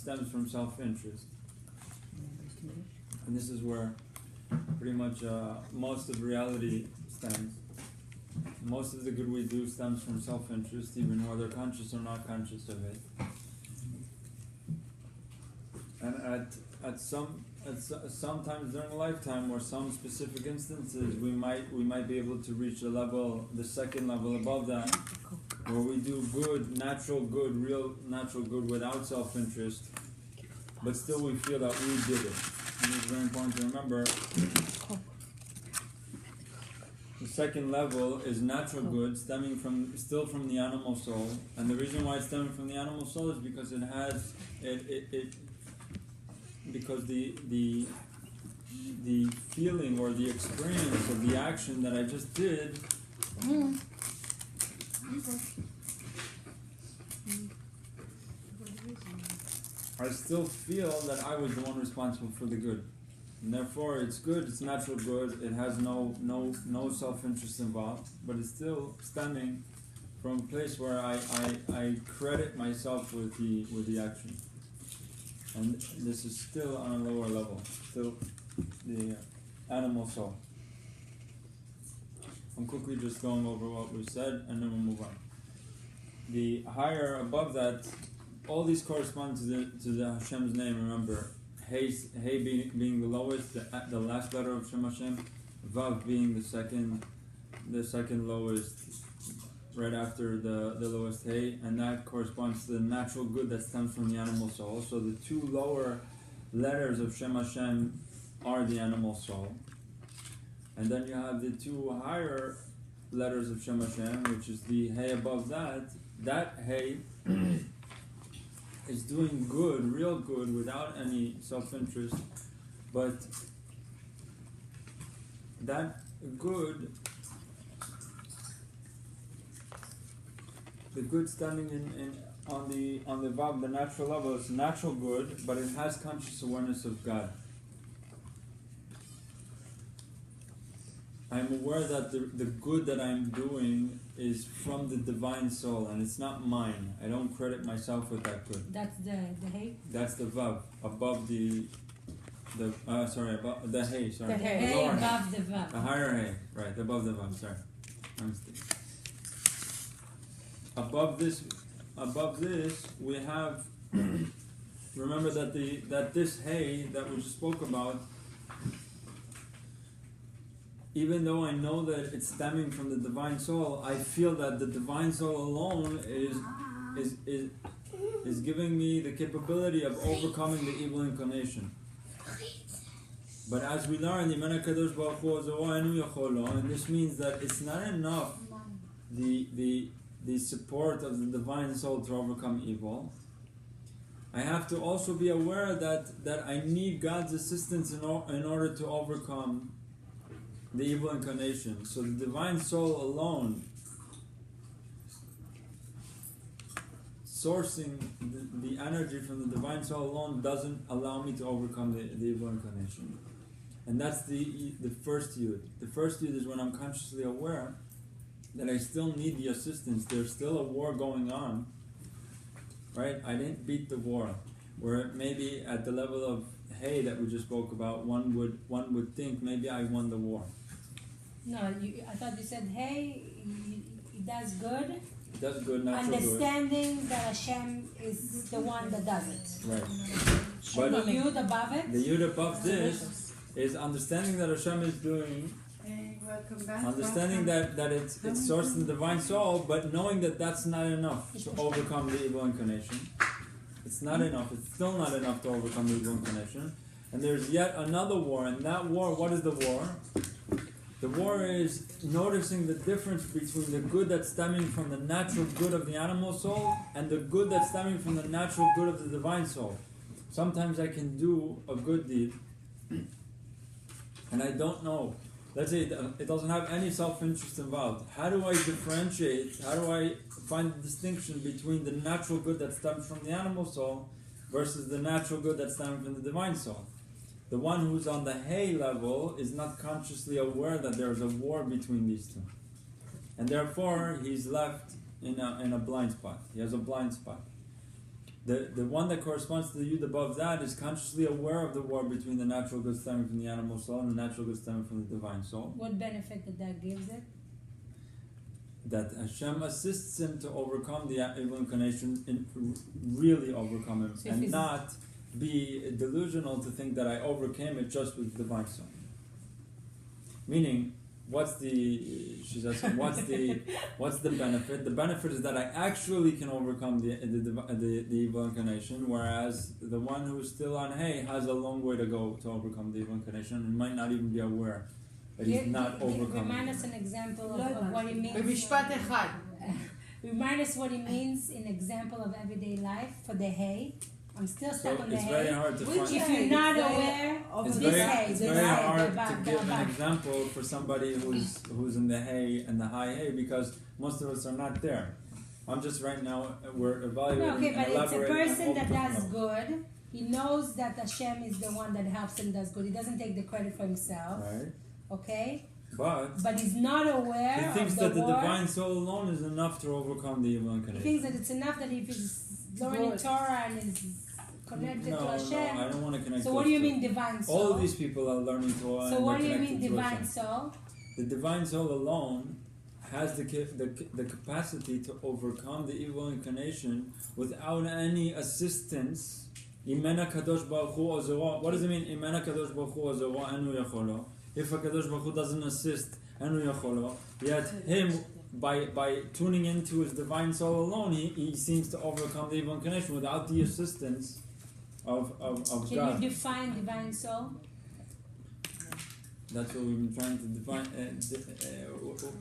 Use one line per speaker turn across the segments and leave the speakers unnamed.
stems from self-interest. And this is where pretty much most of reality stems. Most of the good we do stems from self-interest, even whether conscious or not conscious of it. And at sometimes during a lifetime, or some specific instances, we might be able to reach the second level above that, where we do good, natural good, real natural good without self-interest, but still we feel that we did it. And it's very important to remember. The second level is natural good, stemming still from the animal soul, and the reason why it's stemming from the animal soul is because it has because the feeling or the experience of the action that I just did I still feel that I was the one responsible for the good. And therefore it's good, it's natural good, it has no self-interest involved, but it's still stemming from a place where I credit myself with the action. And this is still on a lower level, still the animal soul. I'm quickly just going over what we said and then we'll move on. The higher above that, all these correspond to the Hashem's name. Remember, Hey being the lowest, the last letter of Shem Hashem, Vav being the second lowest, right after the lowest Hey, and that corresponds to the natural good that stems from the animal soul. So the two lower letters of Shem Hashem are the animal soul. And then you have the two higher letters of Shem Hashem, which is the Hey above that. That Hey is doing good, real good, without any self-interest, but that good, the good standing on the Vav, the natural level, is natural good, but it has conscious awareness of God. I'm aware that the good that I'm doing is from the divine soul, and it's not mine. I don't credit myself with that good.
That's the Hey?
That's the Vav, above above the Hey, sorry.
The Hey above the Vav.
The higher Hey, right, above the Vav, sorry. My mistake. Above this, we have, remember that this Hey that we just spoke about, even though I know that it's stemming from the divine soul, I feel that the divine soul alone is giving me the capability of overcoming the evil inclination. But as we learn, and this means that it's not enough the support of the divine soul to overcome evil. I have to also be aware that I need God's assistance in order to overcome the evil inclination. So the divine soul alone, sourcing the energy from the divine soul alone, doesn't allow me to overcome the evil inclination. And that's the first yud. The first yud is when I'm consciously aware that I still need the assistance. There's still a war going on, right? I didn't beat the war. Where maybe at the level of Hey that we just spoke about, one would think maybe I won the war.
No, I thought you said, Hey, it does good.
It does good, natural
Understanding
good.
that Hashem is the one that does it.
Right.
But the Yud above it?
The Yud above this is understanding that Hashem is doing, understanding that it's sourced in the divine soul, but knowing that that's not enough to overcome the evil inclination. It's not enough. It's still not enough to overcome the evil inclination. And there's yet another war. And that war, what is the war? The war is noticing the difference between the good that's stemming from the natural good of the animal soul and the good that's stemming from the natural good of the divine soul. Sometimes I can do a good deed and I don't know. Let's say it doesn't have any self-interest involved. How do I differentiate? How do I find the distinction between the natural good that stems from the animal soul versus the natural good that stems from the divine soul? The one who's on the Hey level is not consciously aware that there's a war between these two. And therefore, he's left in a blind spot. He has a blind spot. The one that corresponds to the Yud above that is consciously aware of the war between the natural good stemming from the animal soul and the natural good stemming from the divine soul.
What benefit that gives it?
That Hashem assists him to overcome the evil inclination, and really overcome him, and not be delusional to think that I overcame it just with the divine soul. Meaning, what's the benefit? The benefit is that I actually can overcome the evil inclination, whereas the one who is still on hay has a long way to go to overcome the evil inclination and might not even be aware that he's not overcoming.
Remind us an example of what it means. Remind us what it means in example of everyday life for the hay. I'm still stuck on the hay.
It's very hard to find.
If you're not aware of this hay,
it's very hard to give an example for somebody who's in the hay and the high hay, because most of us are not there. I'm just right now, we're evaluating.
No, okay, but it's a person that does good. He knows that Hashem is the one that helps him, does good. He doesn't take the credit for himself.
Right.
Okay?
But
he's not aware
he thinks
of
that the
war.
divine soul alone is enough to overcome the evil inclination.
He thinks that it's enough that if he's learning Torah and is connected to Hashem.
No, I don't want to connect.
So what do you mean divine soul?
All of these people are learning Torah.
So
and
what do you
connected
mean
to
divine
Hashem.
soul?
The divine soul alone has the capacity to overcome the evil inclination without any assistance. Imena kadosh baruch hu ozero. What does it mean? Imena kadosh baruch hu ozero enu yacholo. If a kadosh baruch hu doesn't assist, enu yacholo. Yet him, by tuning into his divine soul alone, he seems to overcome the evil inclination without the assistance of God.
Can you define divine soul?
That's what we've been trying to define.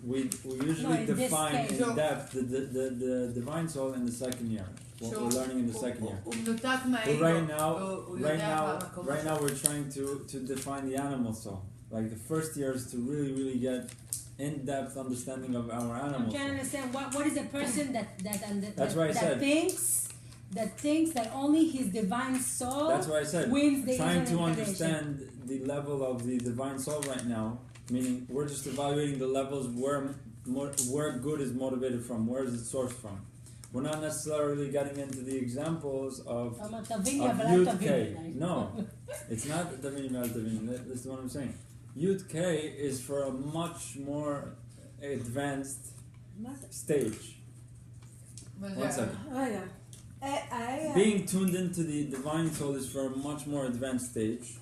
We usually define in depth the divine soul in the second year. What we're learning in the second year. But right now we're trying to define the animal soul. Like the first year is to really get in-depth understanding of our animal soul.
I'm trying to understand what is a person that thinks that only his divine soul.
That's why I said
wins the
trying to understand the level of the divine soul right now. Meaning we're just evaluating the levels where good is motivated from, where is it sourced from. We're not necessarily getting into the examples of Yud K. No, it's not Davini Val Davini. This is what I'm saying. Yud K is for a much more advanced stage. 1 second. Being tuned into the divine soul is for a much more advanced stage.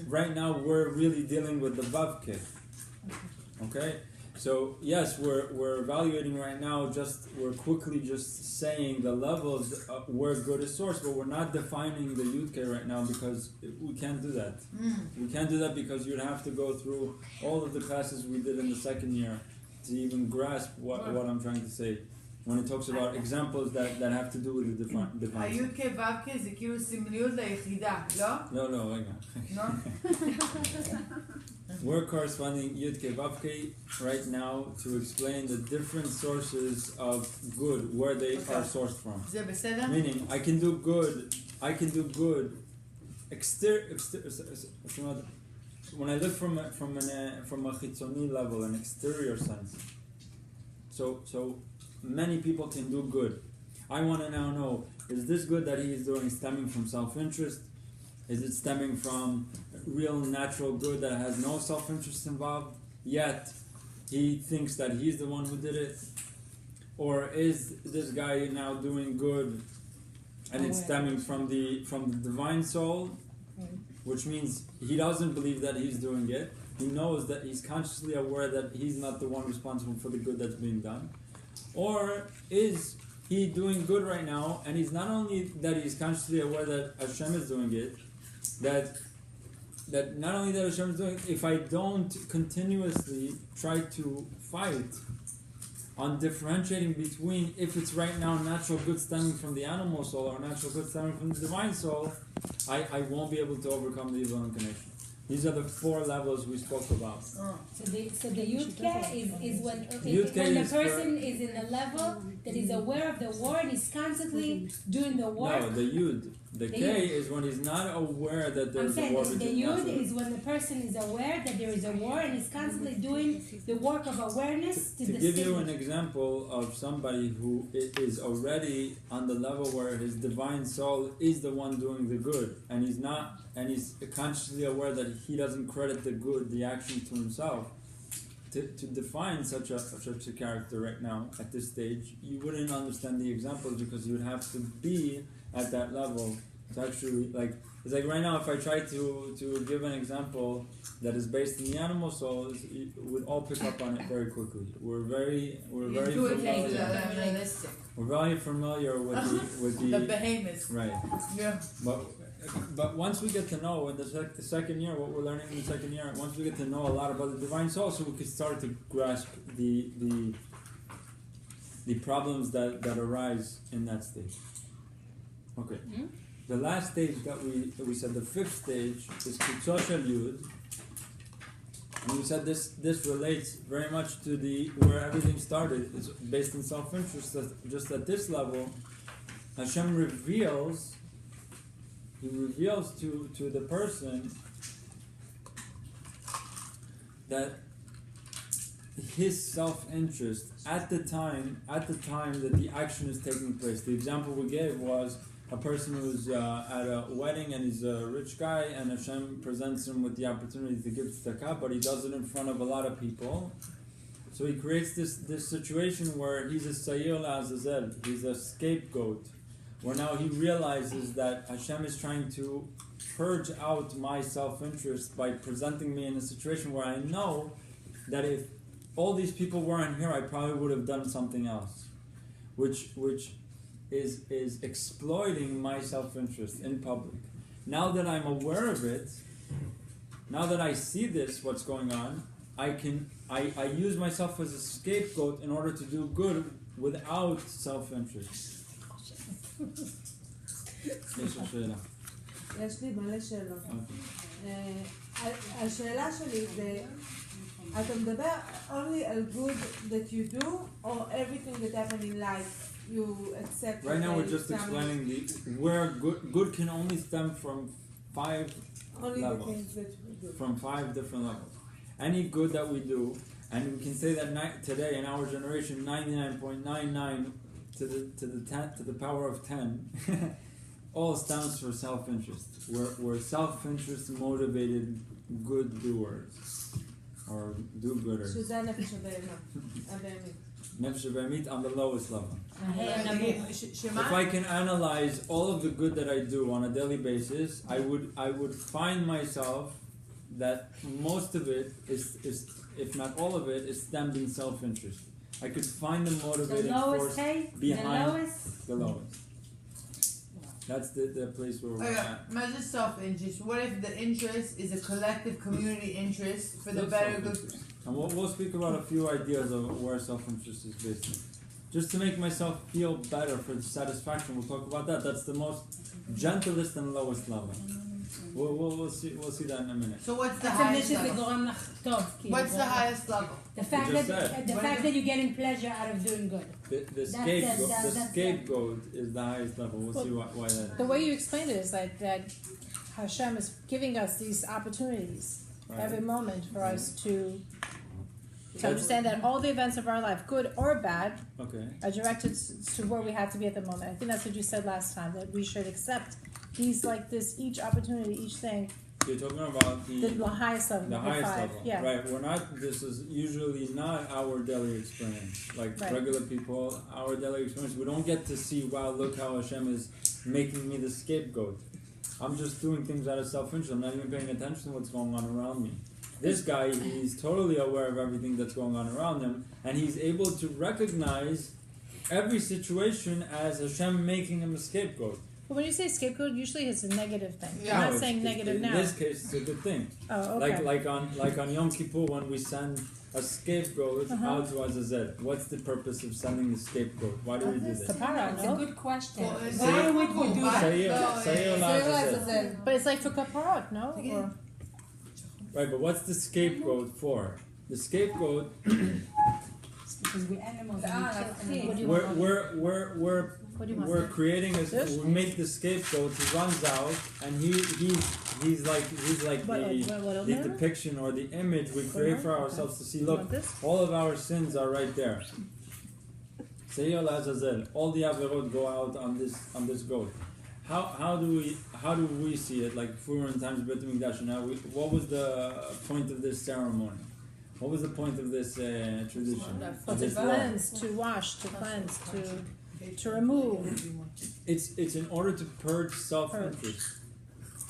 Right now we're really dealing with the Vav K. Okay? So yes, we're evaluating right now. We're quickly just saying the levels where good is sourced, but we're not defining the Yud K right now because we can't do that. We can't do that because you'd have to go through all of the classes we did in the second year to even grasp what I'm trying to say. When it talks about examples that have to do with the divine.
היוד כו' זה כאילו סמליות ליחידה, לא?
לא, רגע.
לא?
We're corresponding Yud Ke Vav Ke right now to explain the different sources of good, where they are sourced from.
זה בסדר?
Meaning, I can do good. When I look from a chitzoni level, an exterior sense. So many people can do good. I want to now know, is this good that he is doing stemming from self-interest? Is it stemming from real natural good that has no self-interest involved, yet he thinks that he's the one who did it? Or is this guy now doing good and it's stemming from the divine soul, which means he doesn't believe that he's doing it. He knows that he's consciously aware that he's not the one responsible for the good that's being done. Or is he doing good right now, and he's not only that he's consciously aware that Hashem is doing it, that not only that Hashem is doing it, if I don't continuously try to fight on differentiating between if it's right now natural good stemming from the animal soul or natural good stemming from the divine soul, I won't be able to overcome the evil inclination. These are the 4 levels we spoke about.
So the Yud K is when the person is in the level that is aware of the war and is constantly doing the work.
No, the Yud. The K is when he's not aware that
I'm
there's a
saying
war
the
between
Yud
us.
is when the person is aware that there is a war and is constantly doing the work of awareness to
To give you an
distinguish.
example of somebody who is already on the level where his divine soul is the one doing the good, and he's not, and he's consciously aware that he doesn't credit the good, the action to himself. To define such a character right now at this stage, you wouldn't understand the examples because you would have to be at that level. It's actually it's like right now if I try to give an example that is based in the animal soul, we'd all pick up on it very quickly. We're very familiar. We're very familiar with the
the behemoths.
right.
Yeah.
But once we get to know in the second year, what we're learning in the second year, once we get to know a lot about the divine soul, so we can start to grasp the problems that arise in that stage. Okay.
Mm-hmm.
The last stage that we said, the fifth stage, is Kitzur Shel Yud. And we said this relates very much to where everything started. It's based in self-interest. Just at this level, Hashem reveals. He reveals to the person that his self-interest at the time that the action is taking place. The example we gave was a person who's at a wedding and he's a rich guy, and Hashem presents him with the opportunity to give tzedakah, but he does it in front of a lot of people. So he creates this situation where he's a Sayir La'azazel, he's a scapegoat, where now he realizes that Hashem is trying to purge out my self-interest by presenting me in a situation where I know that if all these people weren't here, I probably would have done something else, which is exploiting my self-interest in public. Now that I'm aware of it, now that I see what's going on, I use myself as a scapegoat in order to do good without self-interest.
יש לי מלא שאלות. השאלה שלי זה, אתה מדבר only על good that you do, or everything that happens in life you accept?
Right now we're just explaining where good can only stem from 5
only
levels.
the things that we do.
From 5 different levels. Any good that we do, and we can say that today in our generation, 99.99 to the power of 10, all stems for self-interest. We're self-interest motivated good doers, or do-gooders.
שזה הנפש הבהמה, הבהמית.
Nefesh V'Amit on the lowest level.
שמה?
If I can analyze all of the good that I do on a daily basis, I would find myself that most of it is, if not all of it, is stemmed in self-interest. I could find the motivating force behind the lowest. That's the place where we're at.
Measure self-interest. What if the interest is a collective community interest for the
That's
better good?
And we'll speak about a few ideas of where self-interest is based on. Just to make myself feel better for satisfaction, we'll talk about that. That's the most gentlest and lowest level. We'll see that in a minute.
So what's the highest level? What's the highest level?
The fact that you're getting pleasure out of doing good.
The scapegoat is the highest level. We'll see why that is.
The way you explained it is like that Hashem is giving us these opportunities every moment for us to understand that all the events of our life, good or bad, are directed to where we have to be at the moment. I think that's what you said last time, that we should accept these like this, each opportunity, each thing.
You're talking about
the highest level.
The highest
5.
level.
Yeah.
Right. We're not, this is usually not our daily experience. Like regular people, our daily experience, we don't get to see, wow, look how Hashem is making me the scapegoat. I'm just doing things out of self-interest. I'm not even paying attention to what's going on around me. This guy, he's totally aware of everything that's going on around him, and he's able to recognize every situation as Hashem making him a scapegoat.
But when you say scapegoat, usually it's a negative thing.
Yeah.
You're not saying negative now.
In this case, it's a good thing.
Oh, okay.
Like on Yom Kippur, when we send a scapegoat out to Azazel, what's the purpose of sending the scapegoat? Why do we do this?
Kapara,
It's a good question.
Why would we do that?
Say
But it's like for kaparot, no? Or?
Right, but what's the scapegoat for? The scapegoat,
Because we're animals.
What do you want?
we're creating a.
This?
We make the scapegoat. He runs out, and he's like
What
the depiction or the image we create for ourselves to see. Look, all of our sins are right there. Seir Azazel. All the averot go out on this goat. How do we see it? Like if we were in times of Beit Mikdash, now what was the point of this ceremony? What was the point of this tradition?
To cleanse, to wash, to cleanse, to remove.
It's in order to purge self-interest.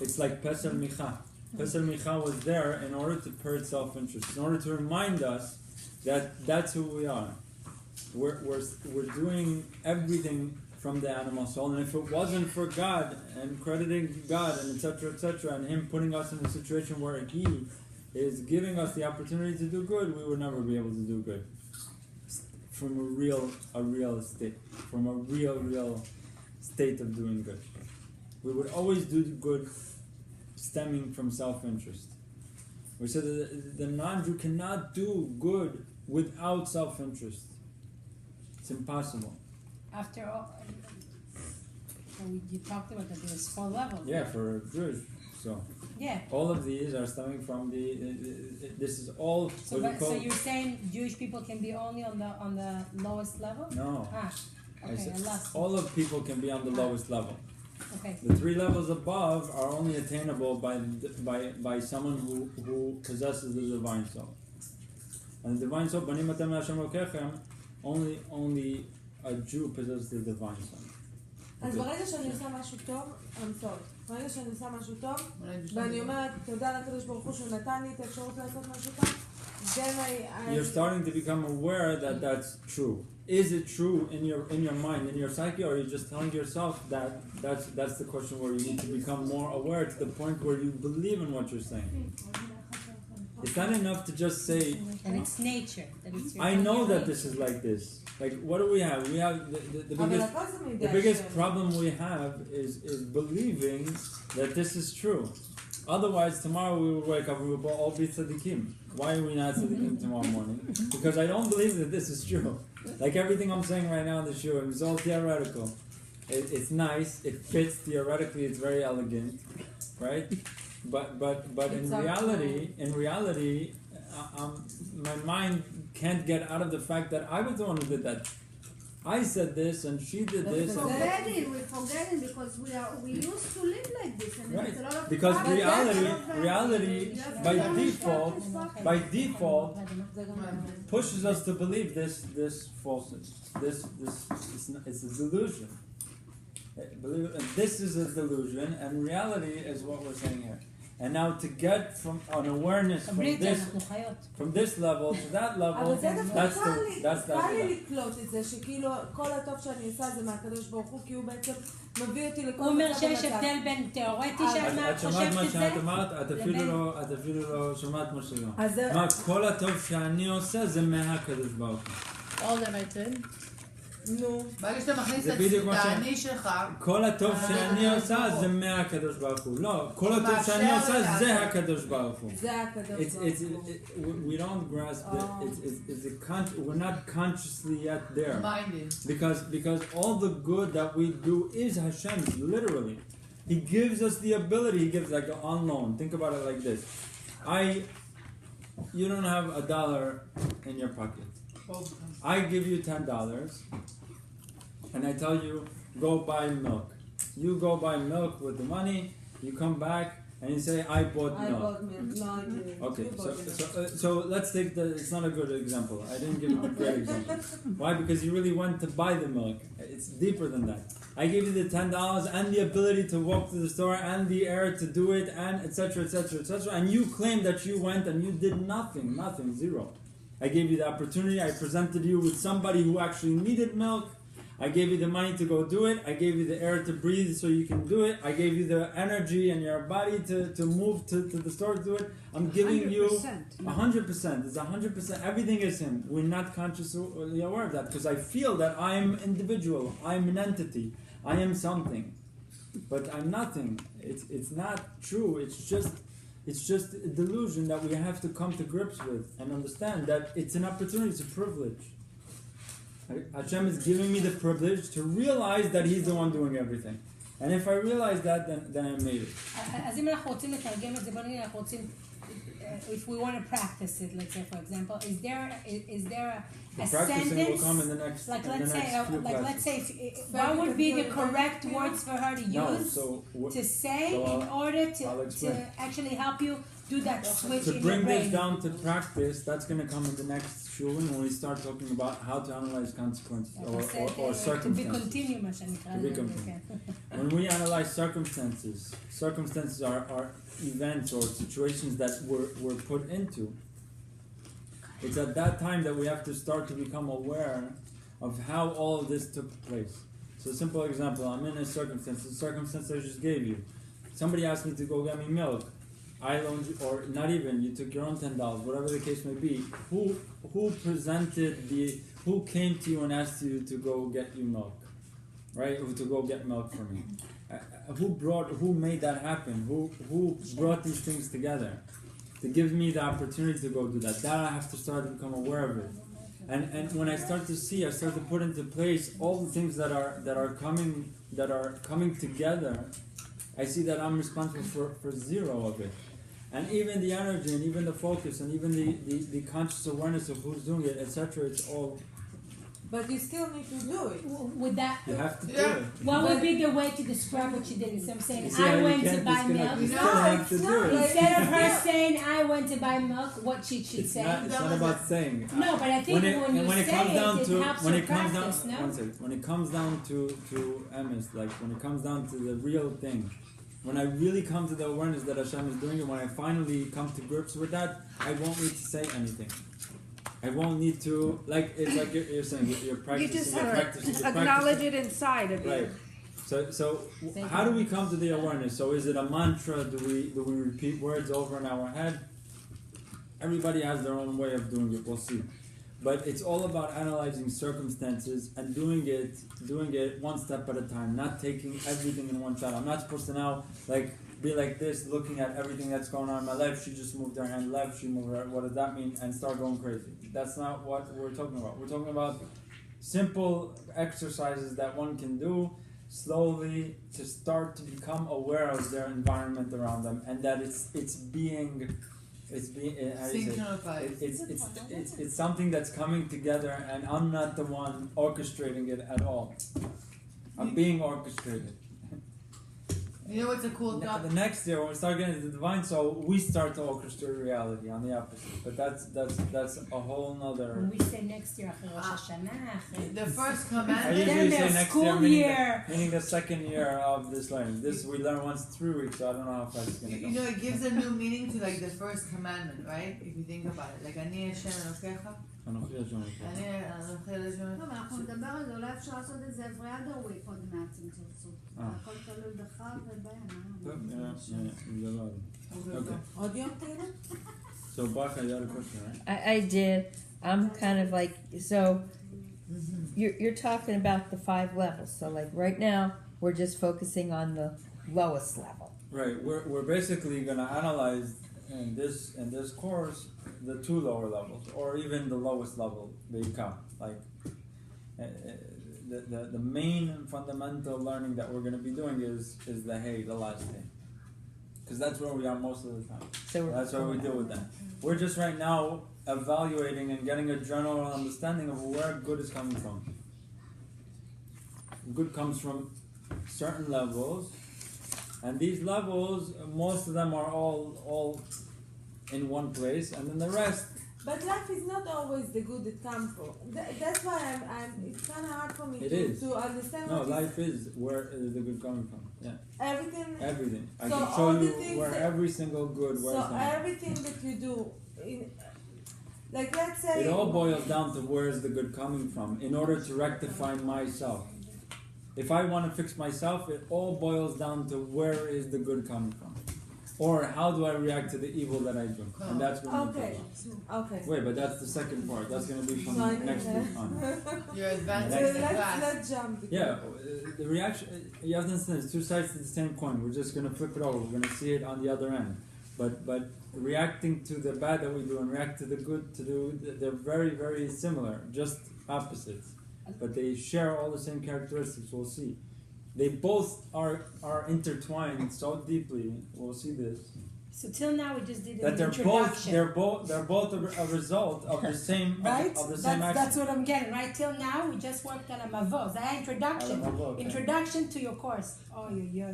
It's like Pesel Micha. Pesel Micha was there in order to purge self-interest, in order to remind us that that's who we are. We're doing everything from the animal soul, and if it wasn't for God and crediting God and etc., and Him putting us in a situation where He is giving us the opportunity to do good, we would never be able to do good. From a real state, from a real state of doing good, we would always do good, stemming from self-interest. We said that the non-Jew cannot do good without self-interest. It's impossible.
After all, you talked about that there's 4 levels.
Yeah, for Jews. So
Yeah.
all of these are stemming from this is all.
So, so you're saying Jewish people can be only on the lowest level?
No.
Okay, I lost.
All of people can be on the lowest level.
Okay.
The 3 levels above are only attainable by someone who possesses the divine soul. And the divine soul, Banim Atem Hashem Lokechem, only a Jew possesses the divine soul.
אז ברגע שאני עושה משהו טוב, ברגע שאני עושה משהו טוב, ואני אומרת תודה לקדוש ברוך הוא שהוא נתן לי את האפשרות לעשות משהו טוב,
you're starting to become aware that that's true. Is it true in your mind, in your psyche, or are you just telling yourself that that's the question where you need to become more aware to the point where you believe in what you're saying? It's not enough to just say,
and it's nature. That it's
I know that this is like this. Like, what do we have? We have the biggest problem we have is believing that this is true. Otherwise, tomorrow we will wake up and we will all be tzaddikim. Why are we not tzaddikim tomorrow morning? Because I don't believe that this is true. Like everything I'm saying right now in the shiur, it's all theoretical. It's nice, it fits theoretically, it's very elegant, right? But in reality, my mind can't get out of the fact that I was the one who did that. I said this and she did this.
We're forgetting because we used to live like this, and
right.
it's a lot of
Because
people
reality by default pushes us to believe this falsehood. This it's a delusion. Believe it, this is a delusion, and reality is what we're saying here. And now to get from an awareness from this level to that level, that's the
קל לי לקלוט את זה שכאילו כל הטוב שאני עושה זה מהקדוש ברוך הוא, כי הוא בעצם מביא אותי לכל
הוא אומר שיש הבדל בין תיאורטי שאת חושבת את זה?
את אמרת, את אפילו לא שמעת מה שלא. מה, כל הטוב שאני עושה זה מהקדוש ברוך הוא.
All that I did.
נו.
ברגע שאתה מכניס את האני שלך,
כל הטוב שאני עושה זה מהקדוש ברוך הוא. לא, כל הטוב שאני עושה זה הקדוש ברוך הוא.
זה הקדוש ברוך הוא.
We don't grasp it. We're not consciously yet there. Because all the good that we do is Hashem's, literally. He gives us the ability, He gives like on loan. Think about it like this. You don't have $1 in your pocket. I give you $10 and I tell you, go buy milk. You go buy milk with the money, you come back and you say, I bought milk. Okay, so let's take it's not a good example. I didn't give a great example. Why? Because you really went to buy the milk. It's deeper than that. I gave you the $10 and the ability to walk to the store and the air to do it and etc. And you claim that you went and you did nothing, zero. I gave you the opportunity, I presented you with somebody who actually needed milk. I gave you the money to go do it. I gave you the air to breathe so you can do it. I gave you the energy in your body to move to the store to do it. I'm giving 100%, you 100%. It's 100%. Everything is Him. We're not consciously aware of that because I feel that I'm individual. I'm an entity. I am something. But I'm nothing. It's not true. It's just a delusion that we have to come to grips with and understand that it's an opportunity, it's a privilege. Hashem is giving me the privilege to realize that He's the one doing everything. And if I realize that, then I made it.
אז אם אנחנו רוצים לתרגם את זה, בוא נגיד אנחנו רוצים, if we want to practice it, let's say for example, is there a
Practicing will
sentence,
come in the next,
like
in
let's
the next
say,
few
like let's
classes.
say, what would be the correct words for her to
No,
use
so
to say
so
in order
I'll
to
explain.
actually help you do that switch
To
in your
bring this
brain?
down to practice, that's going to come in the next shuling when we start talking about how to analyze consequences or
to be
circumstances.
continue, מה שנקרא.
To be continued. When we analyze circumstances are events or situations that we're put into. It's at that time that we have to start to become aware of how all of this took place. So a simple example, I'm in a circumstance, the circumstance I just gave you. Somebody asked me to go get me milk. I loaned you, or not even, you took your own $10, whatever the case may be. Who came to you and asked you to go get you milk? Right? Or to go get milk for me? Who made that happen? Who brought these things together? To give me the opportunity to go do that. That I have to start to become aware of it. And when I start to see, I start to put into place all the things that are coming together. I see that I'm responsible for zero of it. And even the energy and even the focus and even the conscious awareness of who's doing it, etc. It's all.
But you still need to do it.
With that,
You have to do
Yeah.
it.
what would be the way to describe what you did? So I'm saying,
You see how
I
you
went to
can't
buy
disconnect.
milk.
You
No,
still have
it's
to do
not
it.
like-
Instead of her saying, I went to buy milk, what she should
It's
say.
not about saying.
No, but I think when you
it
say
comes down
it
to
helps
when
you
it comes down
practice, no?
one second. When it comes down to emes, like when it comes down to the real thing, when I really come to the awareness that Hashem is doing it, when I finally come to grips with that, I won't need to say anything. I won't need to, like, it's like you're saying, you're practicing.
You just
you're
have
practicing,
to
you're
acknowledge
practicing.
it inside of you.
Right. So how do we come to the awareness? So is it a mantra? Do we repeat words over in our head? Everybody has their own way of doing it. We'll see. But it's all about analyzing circumstances and doing it one step at a time, not taking everything in one shot. I'm not supposed to now be like this, looking at everything that's going on in my life. She just moved her hand left, she moved her, what does that mean? And start going crazy. That's not what we're talking about. We're talking about simple exercises that one can do slowly to start to become aware of their environment around them, and that it's being how do you say?
Synchronified.
It's something that's coming together, and I'm not the one orchestrating it at all. I'm being orchestrated.
You know what's a cool thought?
The next year, when we start getting to the divine soul, we start to orchestrate reality on the opposite. But that's a whole nother.
When we say next year, after Rosh Hashanah, after
The first
I
commandment.
usually
Then
say
there's
next
school
year,
year.
meaning the second year of this learning. This we learn once 3 weeks, so I don't know how fast it's gonna
You
go.
know, it gives a new meaning to like the first commandment, right? If you think about it, like אני השם אלוקיך,
אנוכי השם אלוקיך.
אני אנוכי השם.
טוב, אנחנו נדבר על זה, אולי אפשר לעשות את זה every other week עוד מעט אם תרצו. הכל תלוי בך ובהם.
טוב, נדבר על זה. Okay.
עוד יום תהילה?
So Bacha, you had a question, right?
I did. I'm kind of like, so you're talking about the 5 levels. So like right now, we're just focusing on the lowest level.
Right. We're basically gonna analyze in this course the 2 lower levels, or even the lowest level they come. Like the main fundamental learning that we're gonna be doing is the hey, the last thing, because that's where we are most of the time.
So
That's where we deal with that. We're just right now evaluating and getting a general understanding of where good is coming from. Good comes from certain levels, and these levels, most of them are all in one place, and then the rest.
But life is not always the good that comes from. That's why it's kind of hard for me to understand.
No,
what
life is where is the good coming from. Yeah.
Everything.
I
So
can show
all the
you
things
where
that-
every single good. Where it's
So
coming.
everything that you do, like let's say.
It all boils down to where is the good coming from in order to rectify myself. If I want to fix myself, it all boils down to where is the good coming from, or how do I react to the evil that I do, and that's what we're
Okay.
talking about.
Okay.
Wait, but that's the second part. That's going to be from
So I
next
can-
week on.
You're advancing
Next-
the class.
Let's jump.
Yeah, the reaction. You have to understand. It's 2 sides to the same coin. We're just going to flip it over. We're going to see it on the other end. But reacting to the bad that we do and react to the good to do, they're very, very similar, just opposites. but they share all the same characteristics. We'll see. They both are intertwined so deeply. We'll see this.
So till now we just did
That
an
they're
introduction.
both a result of the same
Right?
of the same action.
That's what I'm getting, right? Till now we just worked on a mavot. That introduction.
Okay.
Introduction to your course. Oh, yo.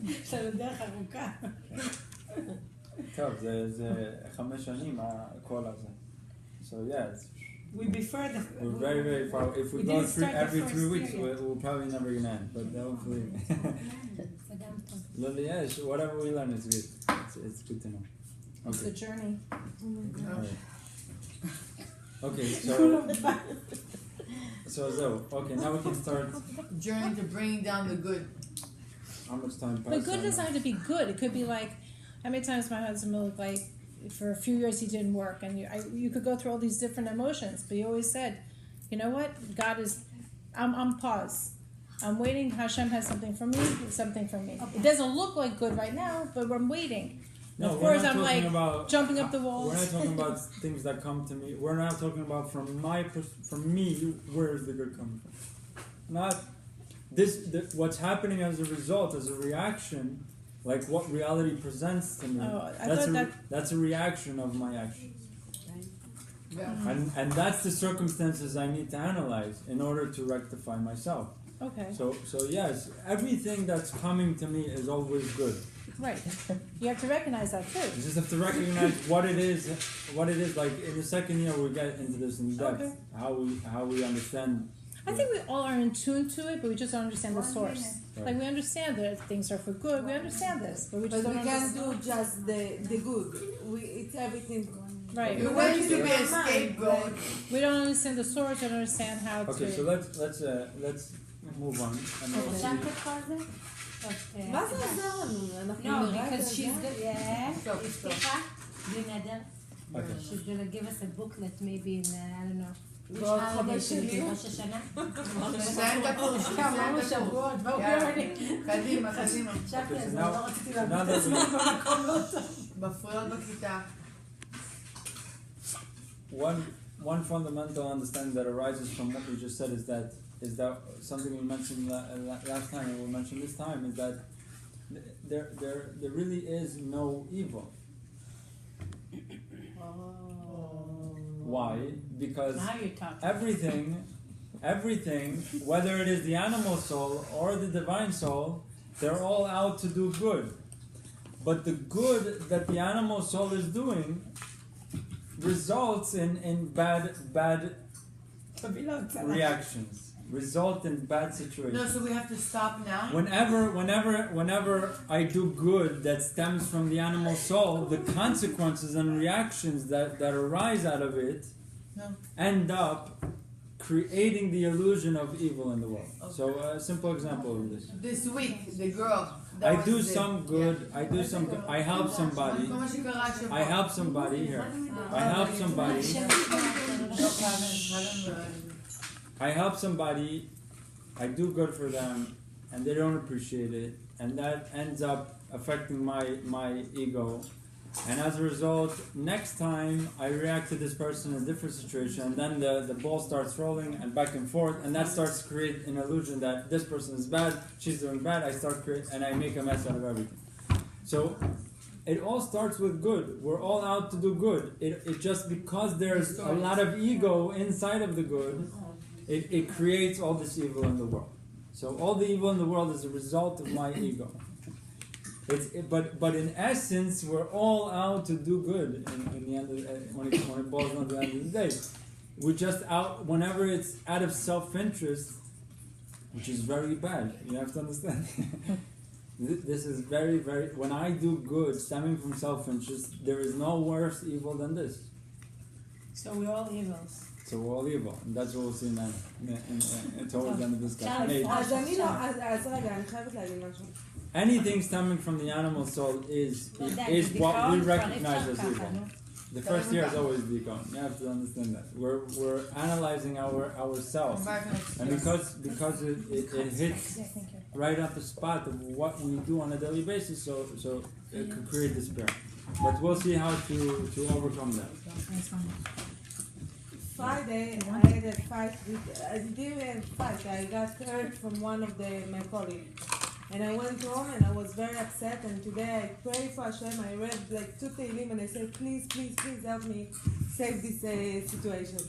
יש לנו דרך ארוכה.
טוב, זה 5 שנים הקול הזה. So yes,
We prefer the...
we're very, very far. If we
We
go
didn't start the
every
first
3 weeks,
year yet.
we'll probably never gonna end. But hopefully,
זה גם טוב.
yes, whatever we learn is good. It's good to know.
It's a
Okay.
journey.
Alright. Okay, so okay, now we can start.
Journey to bringing down the good.
How much time passed?
But good doesn't have to be good. It could be like, how many times my husband will like, for a few years he didn't work, and you could go through all these different emotions, but he always said, you know what, God is, I'm pause. I'm waiting. Hashem has something for me. Something for me. It doesn't look like good right now, but I'm waiting.
No,
Of
we're
course,
not
I'm
talking
like
about,
jumping up the walls.
We're not talking about things that come to me. We're not talking about from me. Where is the good coming from? Not what's happening as a result, as a reaction, like what reality presents to me.
Oh, I thought
that's a reaction of my actions,
Yeah.
and that's the circumstances I need to analyze in order to rectify myself.
Okay.
So yes, everything that's coming to me is always good.
Right. You have to recognize that too.
You just have to recognize what it is. Like in the second year, we get into this in depth.
Okay.
How we understand.
I think we all are in tune to it, but we just don't understand the source.
Right.
Like we understand that things are for good. We understand this, but we just
But we
don't
can't
understand.
do just the good. It's everything.
Right.
You're waiting to be a scapegoat.
We don't understand the source. We don't understand how
Okay,
to.
so let's move on. And we'll
עכשיו
see.
תקרא זה?
מה זה עוזר לנו? אנחנו
No,
נראה את
because
זה.
she's good. Yeah.
Stop,
הבטיחה, בלי נדר.
Okay.
She's gonna give us a booklet maybe in, I don't know. which
בעוד
holiday
5
should it be?
שנים.
ראש השנה?
נסיים את הקורס, נסיים
כמה
את הקורס.
שבועות, בואו
יאללה.
יורדים.
קדימה, קדימה.
חשבתי על זה,
now-
לא רציתי
now
להביא את
that
עצמי
we-
במקום לא טוב.
מפריעות בכיתה.
One fundamental understanding that arises from what we just said is that something we mentioned last time and we'll mention this time is that there really is no evil. Why? Because
Now you're talking.
everything, whether it is the animal soul or the divine soul, they're all out to do good. But the good that the animal soul is doing results in bad reactions, result in bad situations.
No, so we have to stop now?
Whenever I do good that stems from the animal soul, the consequences and reactions that arise out of it end up creating the illusion of evil in the world.
Okay.
So a simple example of this.
This week, the girl.
I do some good, I help somebody,
כל מה שקרה השבוע.
I help somebody here. I help somebody. I help somebody, I do good for them, and they don't appreciate it, and that ends up affecting my ego. And as a result, next time I react to this person in a different situation, and then the ball starts rolling and back and forth, and that starts to create an illusion that this person is bad, she's doing bad, and I make a mess out of everything. So it all starts with good. We're all out to do good. It just because there's a lot of ego inside of the good, it creates all this evil in the world. So all the evil in the world is a result of my ego. But in essence, we're all out to do good. In the end, when it boils down to the end of the day, we're just out whenever it's out of self-interest, which is very bad. You have to understand. This is very, very. When I do good stemming from self-interest, there is no worse evil than this.
So we're all evils.
So we're all evil, and that's what we'll see now. Towards the end of this discussion. Hey,
אז אני לא, אז רגע, אני חייבת להגיד משהו.
anything stemming from the animal soul is what we recognize as evil. The first year is always decon. You have to understand that. We're analyzing ourselves, and because it hits right at the spot of what we do on a daily basis, so it could create despair. But we'll see how to overcome that.
Friday, I had a fight with, I didn't have a fight, I got hurt from one of my colleagues. And I went home and I was very upset, and today I prayed for Hashem, I read like 2 Tehillim and I said, please, please, please help me save this situation.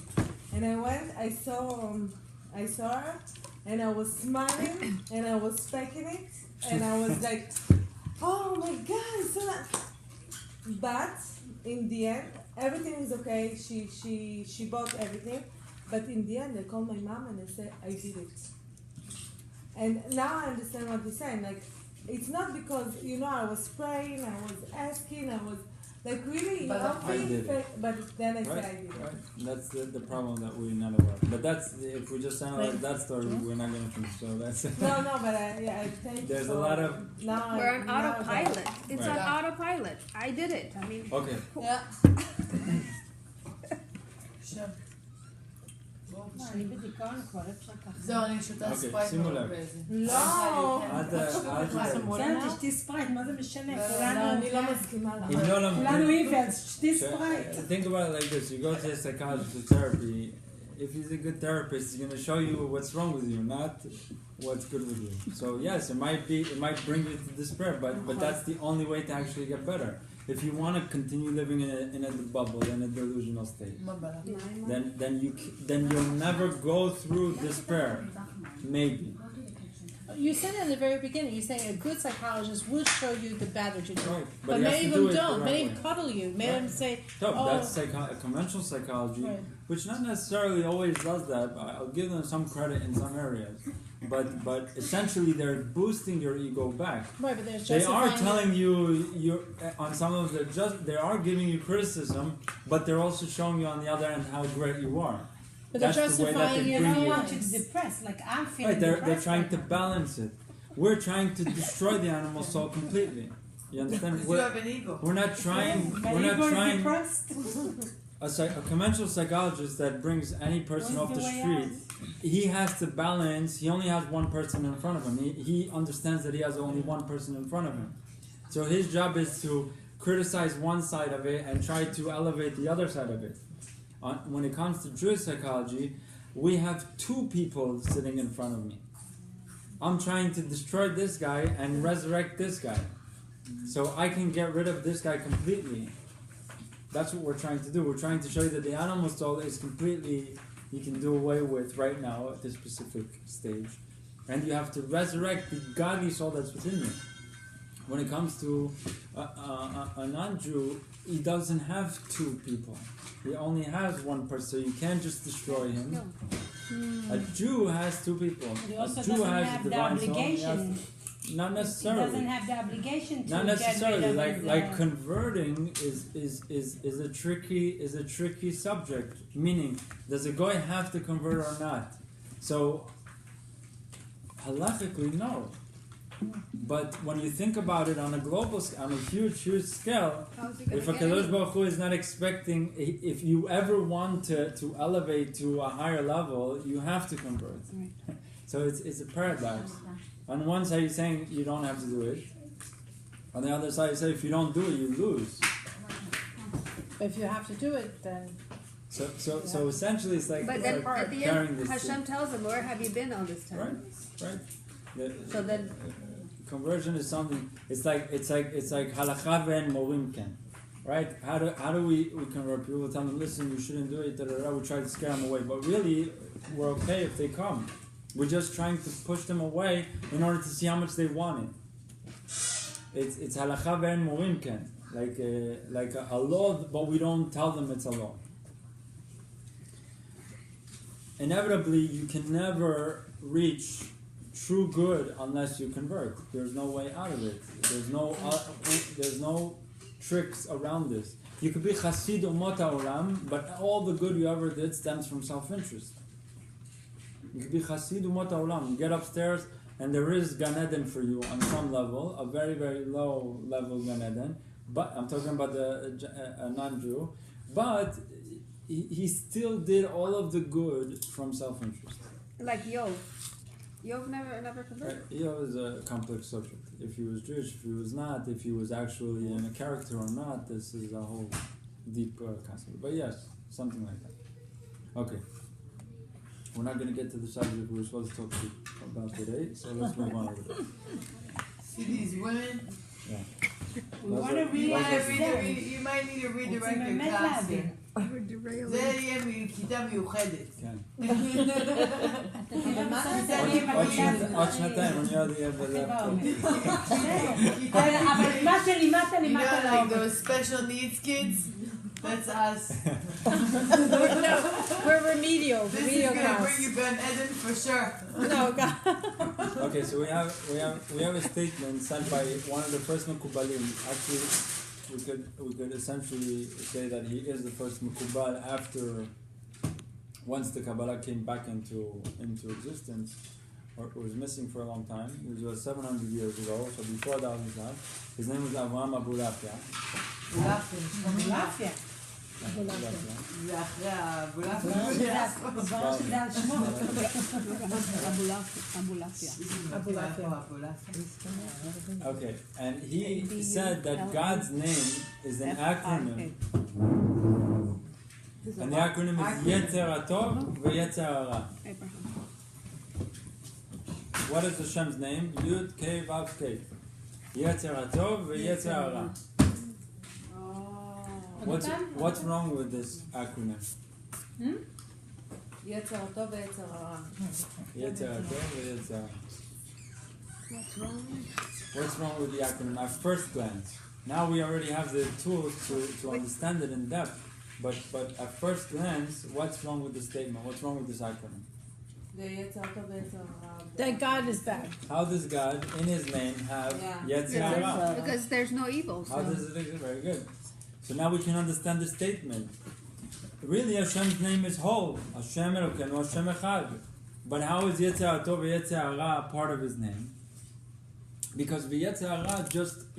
And I went, I saw her, and I was smiling, and I was faking it, and I was like, oh my God, so that. But in the end, everything is okay. She bought everything, but in the end, I called my mom and I said I did it. And now I understand what you're saying. Like, it's not because I was praying, I was asking, I was like really but then I said I did it.
Right. That's the problem that we're not aware of. But that's if we just analyze that story, we're not going to finish. So that's
No, but I think
there's a lot of
We're on autopilot. It's
Right.
on autopilot. I did it. I mean,
okay.
Yeah.
אני בדיכאון כבר, אפשר ככה.
זהו, אני שותה
אוקיי,
ספרייט
שימו
מאוד
לב.
באיזה.
לא.
בסדר, תשתי ספרייט, מה זה משנה?
אני לא מסכימה לך.
אם לא למדים-
כולנו איבנס, שתי ספרייט.
Think about it like this: you go to a psychologist for therapy. If he's a good therapist, he's going to show you what's wrong with you, not what's good with you. So yes, it might bring you to despair, but that's the only way to actually get better. If you want to continue living in a bubble, in a delusional state, then you'll never go through despair. Maybe.
You said in the very beginning, you're saying a good psychologist will show you the bad that you do.
Right.
But
he has
many
to
of
do
them
it the
don't.
right
Many
way.
cuddle you. Many of them say,
No,
oh.
that's conventional psychology,
Right.
which not necessarily always does that. I'll give them some credit in some areas, but essentially they're boosting your ego back.
Right, but there's
They are
justifying
telling you on some of the they are giving you criticism, but they're also showing you on the other end how great you are.
But they're
That's the way that
justifying
they
your
bring
I
you.
want you to depressed, like I'm feeling
Right, they're
depressed
trying
right
to
now.
balance it. We're trying to destroy the animal soul completely. You understand?
Because you have an ego.
We're not trying.
My
We're not
ego is
trying.
depressed.
A conventional psychologist that brings any person
Where's
off
the
the
way
street, he has to balance. He only has one person in front of him. He understands that he has only one person in front of him. So his job is to criticize one side of it and try to elevate the other side of it. When it comes to Jewish psychology, we have 2 people sitting in front of me. I'm trying to destroy this guy and resurrect this guy. So I can get rid of this guy completely. That's what we're trying to do. We're trying to show you that the animal soul is completely, you can do away with right now at this specific stage. And you have to resurrect the godly soul that's within you. When it comes to a non-Jew, he doesn't have 2 people. He only has one person, so you can't just destroy him. A Jew has 2 people.
But he
A
also
Jew
doesn't
has
have
the
the
divine soul.
obligation.
Not
He
necessarily.
doesn't have the obligation to
Not necessarily.
get rid of
Like
his,
converting is a tricky subject. Meaning, does a guy have to convert or not? So halachically, no. But when you think about it on a global scale, on a huge scale,
how's he
if
gonna
a
get
Kadosh
it?
Baruch Hu is not expecting, if you ever want to elevate to a higher level, you have to convert. So it's a paradox. On one side, you're saying you don't have to do it. On the other side, you say if you don't do it, you lose.
if you have to do it, then
So essentially, it's like,
But
it's
then
like
at the
carrying
end,
this
Hashem
thing.
tells him, "Where have you been all this time?"
Right.
So then,
Conversion is something. It's like halacha and morim ken, right? How do we convert people? Tell them, listen, you shouldn't do it. We try to scare them away, but really, we're okay if they come. We're just trying to push them away in order to see how much they want it. It's halacha and morim ken, like a law, but we don't tell them it's a law. Inevitably, you can never reach true good unless you convert. There's no way out of it. There's no tricks around this. You could be Chassid Umot HaOlam, but all the good you ever did stems from self-interest. You could be Chassid Umot HaOlam. You get upstairs and there is Gan Eden for you on some level, a very, very low level Gan Eden. But I'm talking about a non-Jew. But he still did all of the good from self-interest.
like Yov. Yov never converted.
Is a complex subject. If he was Jewish, if he was not, if he was actually in a character or not, this is a whole deep concept. But yes, something like that. Okay. We're not going to get to the subject we were supposed to talk about today, so let's move on.
See these women?
Yeah.
We want to read
You might need to redirect your class here. זה יהיה מכיתה מיוחדת.
כן.
עוד
שנתיים, אני עוד אהיה בלפטופ.
אבל מה שלימדת,
You know, like those special needs kids? That's us.
We're remedial.
This is
Remedial
gonna
class.
bring you Gan Eden for sure.
No, God.
Okay, so we have a statement sent by one of the first Mekubalim. Actually, we could essentially say that he is the first Mekubal after once the Kabbalah came back into existence, or it was missing for a long time. It was 700 years ago, so before that was that. His name was Avraham Abulafia.
Abulafia.
זה אחרי הבולפיה.
זה על שמו.
Okay, and he said that God's name is an acronym. And the acronym is Yetzer HaTov v'Yetzer Hara. What is Hashem's name? Yud Kei Vav Kei. Yetzer HaTov v'Yetzer Hara. What's wrong with this acronym?
יצר הטוב ויצר הרע.
Yetzer HaTov v'Yetzer Hara. What's wrong with the acronym at first glance? Now we already have the tools to understand it in depth. But at first glance, what's wrong with the statement? What's wrong with this acronym?
ויצר הטוב ויצר הרע.
That God is bad.
How does God, in His name, have Yetzer Hara?
Because there's no evil.
How does it exist? Very good. So now we can understand the statement. Really, Hashem's name is whole. Hashem Elokeinu, Hashem Echad. But how is Yetzer HaTov v'Yetzer Hara a part of His name? Because the Yetzer Hara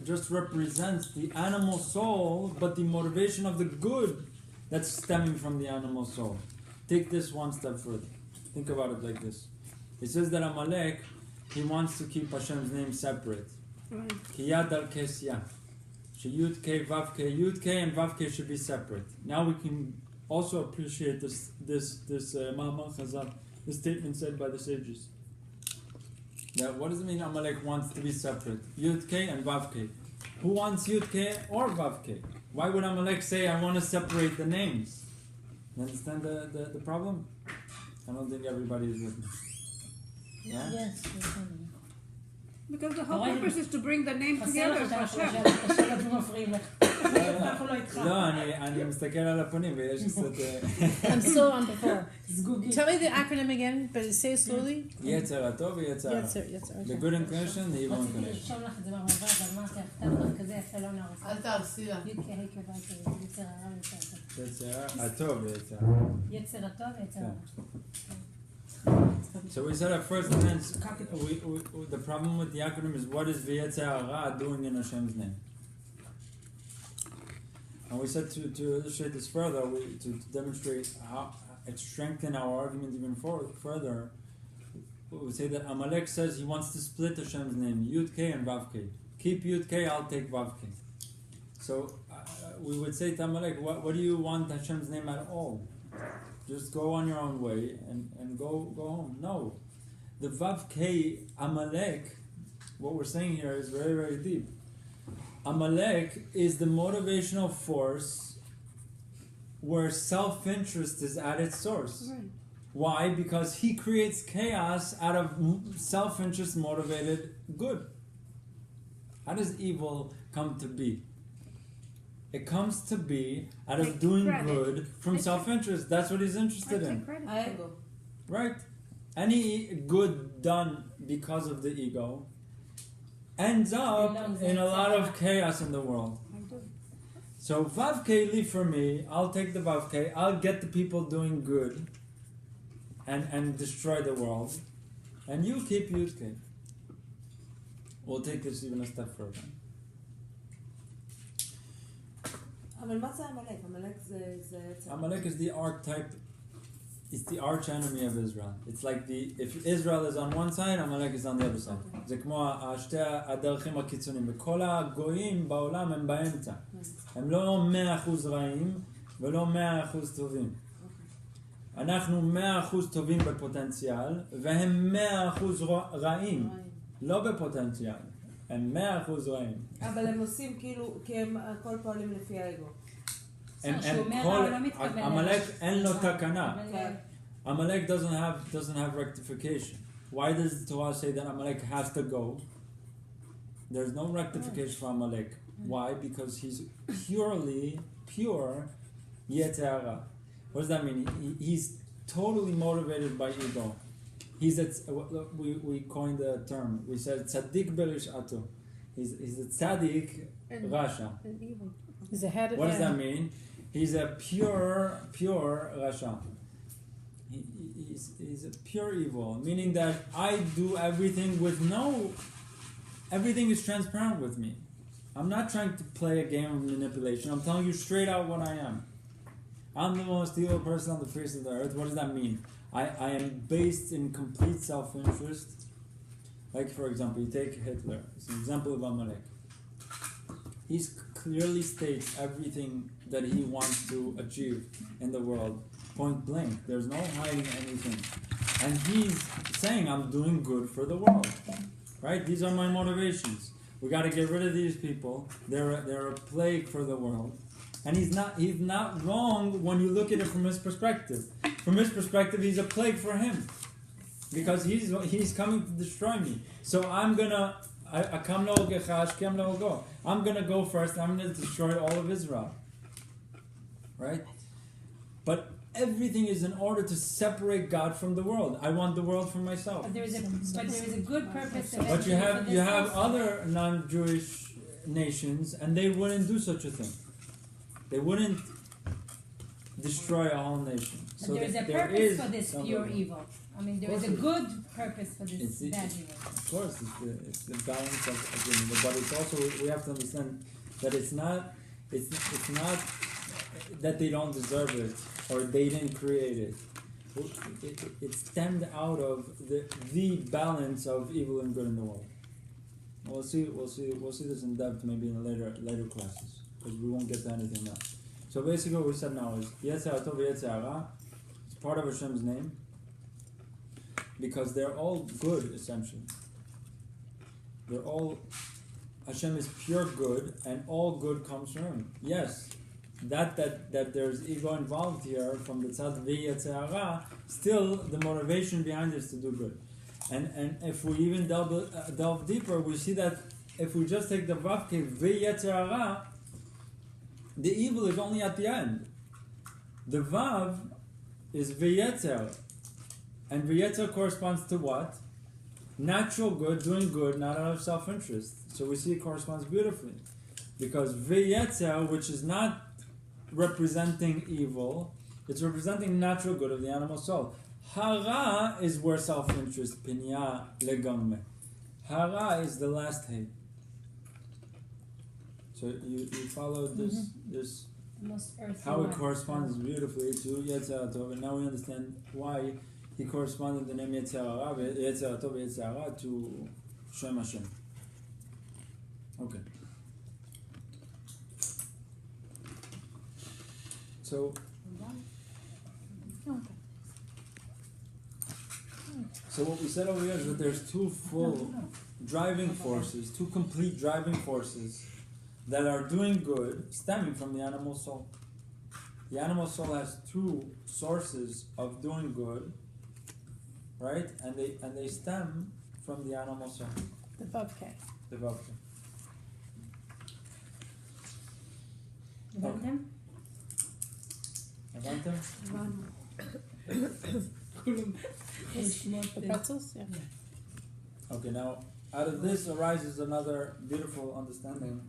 just represents the animal soul, but the motivation of the good that's stemming from the animal soul. Take this one step further. Think about it like this. It says that Amalek, he wants to keep Hashem's name separate. Ki yad al kesya. Yud Kei, Vav Kei, Yud Kei and Vav Kei should be separate. Now we can also appreciate this Ma'amar Chazal, the statement said by the sages. Now, what does it mean Amalek wants to be separate? Yud Kei and Vav Kei. Who wants Yud Kei or Vav Kei? Why would Amalek say, I want to separate the names? You understand the problem? I don't think everybody is with me. Yeah?
Yes.
Because the whole purpose is to bring the name together for Hashem.
לא, אני מסתכל על הפנים ויש קצת...
I'm still on before. Tell me the acronym again, but say it slowly.
יצר הטוב ויצר הרע. The good inclination, the evil inclination.
לרשום לך את זה במעבר, אבל אמרתי לך, כתב לך כזה יפה, לא נהרוס.
אל תהרסי לה.
יצר הרע ויצר הטוב.
יצר הטוב ויצר הרע.
יצר הטוב ויצר הרע.
So we said at first glance, the problem with the acronym is what is V'Yetzer Hara doing in Hashem's name? And we said to illustrate this further, to demonstrate how, and strengthen our argument even further, we say that Amalek says he wants to split Hashem's name, Yud Kei and Vav Kei. Keep Yud Kei, I'll take Vav Kei. So we would say to Amalek, what do you want Hashem's name at all? Just go on your own way and go home. No. The Vav Kei, Amalek, what we're saying here is very, very deep. Amalek is the motivational force where self-interest is at its source.
Right.
Why? Because he creates chaos out of self-interest motivated good. How does evil come to be? It comes to be out of doing good from self-interest. That's what he's interested in.
האגו.
Right? Any good done because of the ego ends up in a lot of chaos in the world. So Vav Kei, leave for me. I'll take the Vav Kei. I'll get the people doing good and destroy the world. And you keep Yud Kei. We'll take this even a step further.
אבל מה זה עמלק? עמלק זה...
Amalek is the archetype. It's the arch enemy of Israel. It's like if Israel is on one side, Amalek is on the other side. זה כמו שתי הדרכים הקיצוניים. וכל הגויים בעולם הם באמצע. הם לא 100% רעים ולא 100% טובים. אנחנו 100% טובים בפוטנציאל, והם 100% רעים. לא בפוטנציאל, הם 100% רעים.
אבל הם עושים כאילו, כי הם הכל פועלים לפי האגו.
עמלק אין לו תקנה. Amalek doesn't have rectification. Why does the Torah say that Amalek has to go? There's no rectification for Amalek. Why? Because he's pure Yetzer Hara. What does that mean? He's totally motivated by ego. We coined the term. We said tzaddik berish'ato. He's a tzaddik rasha.
He's ahead of
What does that mean? He's a pure rasha. He's a pure evil, meaning that I do everything with everything is transparent with me. I'm not trying to play a game of manipulation. I'm telling you straight out what I am. I'm the most evil person on the face of the earth. What does that mean? I am based in complete self-interest. Like, for example, you take Hitler. It's an example of Amalek. He clearly states everything that he wants to achieve in the world. Point blank. There's no hiding anything. And he's saying, I'm doing good for the world. Right? These are my motivations. We got to get rid of these people. They're a plague for the world. And he's not wrong when you look at it from his perspective. From his perspective, he's a plague for him. Because he's coming to destroy me. So I'm gonna go first, and I'm gonna destroy all of Israel. Right? But everything is in order to separate God from the world. I want the world for myself.
But there is a good purpose.
But you have other non-Jewish nations, and they wouldn't do such a thing. They wouldn't destroy a whole nation. So
there is a purpose for this pure evil. I mean, there is a good purpose for this bad evil.
Of course, it's the balance of evil, but it's also, we have to understand that it's not that they don't deserve it or they didn't create it. It stemmed out of the balance of evil and good in the world. We'll see this in depth maybe in later classes, because we won't get to anything now. So basically what we said now is Yetzer Hara Tov Yetzer Hara. It's part of Hashem's name because they're all good essentially. Hashem is pure good, and all good comes from Him. Yes, that there's ego involved here from the tzad v'Yetzer Hara, still the motivation behind it is to do good. And if we even delve deeper, we see that if we just take the vavke v'Yetzer Hara, the evil is only at the end. The vav is v'Yetzer, and v'Yetzer corresponds to what? Natural good, doing good, not out of self-interest. So we see it corresponds beautifully. Because v'Yetzer, which is not representing evil, it's representing natural good of the animal soul. Hara is where self-interest, pinya legamme. Hara is the last hay. So you follow this how it corresponds beautifully to Yetzer Hara Tov, and now we understand why he corresponded the name Yetzer Hara, Yetzer Hara Tov, Yetzer Hara to Shem Hashem. Okay. So what we said over here is that there's two complete driving forces that are doing good, stemming from the animal soul. The animal soul has two sources of doing good, right? And they stem from the animal soul.
The vavke.
The vavke. Avantem?
The pretzels? Yeah.
Okay, now out of this arises another beautiful understanding.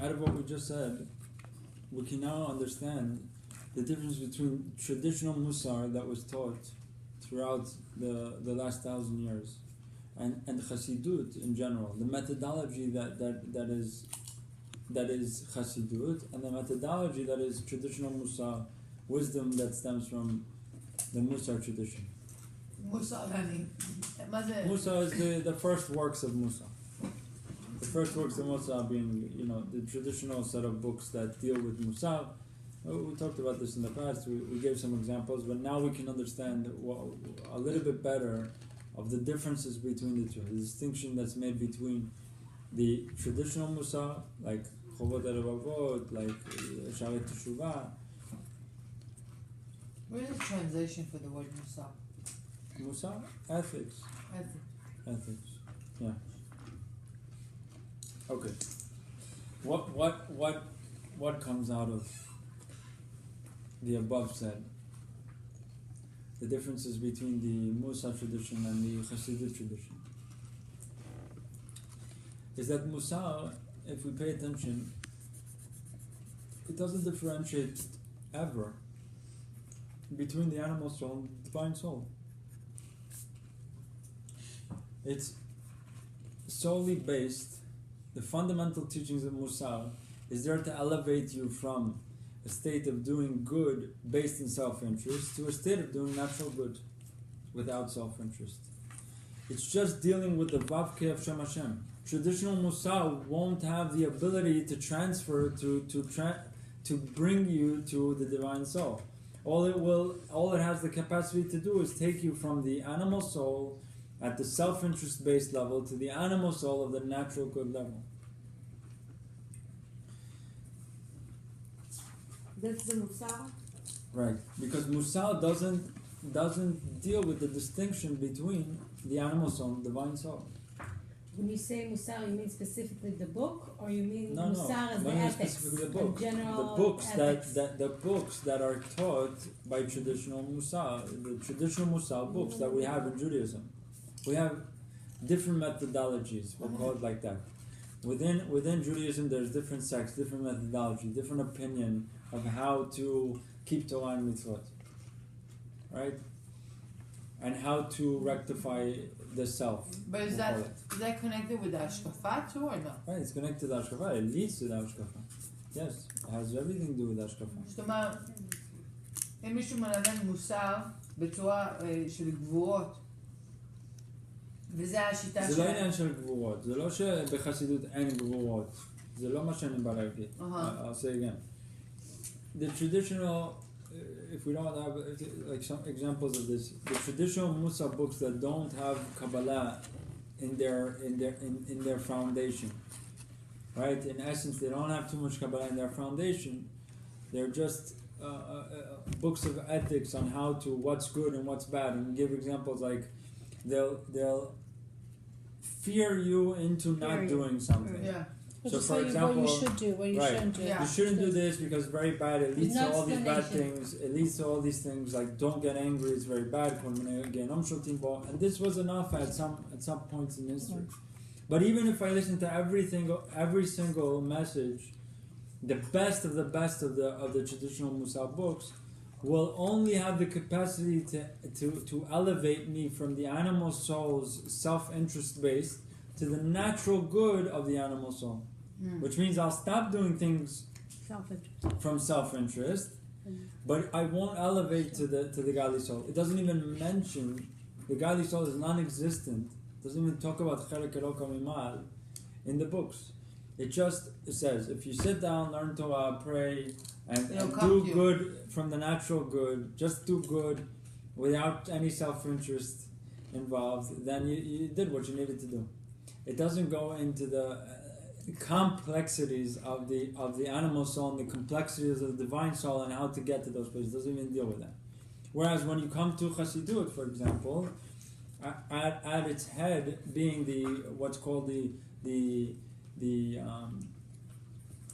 Out of what we just said, we can now understand the difference between traditional Musar that was taught throughout the last 1,000 years and Chassidut in general, the methodology that is Chassidut, and the methodology that is traditional Musar, wisdom that stems from the Musar tradition.
Musar
is the first works of Musar. The first works of Musar being, the traditional set of books that deal with Musar. We talked about this in the past. We gave some examples, but now we can understand a little bit better of the differences between the two. The distinction that's made between the traditional Musar, like Chovot HaLevavot, like Sha'arei Teshuvah.
Where's the translation for the word Musar?
Musar? Ethics. Ethics. Yeah. Okay. What comes out of the above said? The differences between the Musar tradition and the Hasidic tradition is that Musar, if we pay attention, it doesn't differentiate ever between the animal soul and the divine soul. It's solely based, the fundamental teachings of Musar is there to elevate you from a state of doing good based in self-interest to a state of doing natural good without self-interest. It's just dealing with the Vavke of Shem Hashem. Traditional Musar won't have the ability to transfer, to bring you to the divine soul. All it has the capacity to do is take you from the animal soul at the self-interest based level to the animal soul of the natural good level.
That's the Musar?
Right, because Musar doesn't deal with the distinction between the animal soul and the divine soul.
When you say Musar, you mean specifically the book, or you mean
No,
Musar as the ethics?
Specifically the book.
General
The books
ethics.
the books that are taught by traditional Musar, the traditional Musar books that we have in Judaism. We have different methodologies, we'll call it like that. Within Judaism, there's different sects, different methodology, different opinion of how to keep Torah and mitzvot, right? And how to rectify the self.
But is that connected with the Ashkafa too or not?
Right, it's connected to the Ashkafa. It leads to the Ashkafa. Yes, it has everything to do with Ashkafa.
זאת אומרת, אם מישהו מלמד מוסר בצורה של גבורות, וזה השיטה
זה לא עניין של גבורות, זה לא שבחסידות אין גבורות, זה לא מה שאני בא להגיד. I'll say again. The traditional, if we don't have like some examples of this, the traditional Musar books that don't have Kabbalah in their foundation, right? In essence, they don't have too much Kabbalah in their foundation. They're just books of ethics on how to what's good and what's bad. And give examples like they'll fear you into not doing something.
Yeah.
So for example,
what you should do, what you shouldn't do.
Yeah.
You shouldn't do this because it's very bad. It leads to
No
all these bad
explanation.
things. It leads to all these things like don't get angry. It's very bad. And this was enough at some points in history. But even if I listen to every single message, the best of the traditional Musar books will only have the capacity to elevate me from the animal soul's self-interest based to the natural good of the animal soul. Which means I'll stop doing things from self-interest, but I won't elevate to the godly soul. It doesn't even mention the godly soul is non-existent. It doesn't even talk about Chelek Eloka Mimal in the books. It says if you sit down, learn Torah, pray, and do good from the natural good, just do good without any self-interest involved, then you did what you needed to do. It doesn't go into the complexities of the animal soul and the complexities of the divine soul and how to get to those places. It doesn't even deal with that. Whereas when you come to Chassidut, for example, at its head being what's called the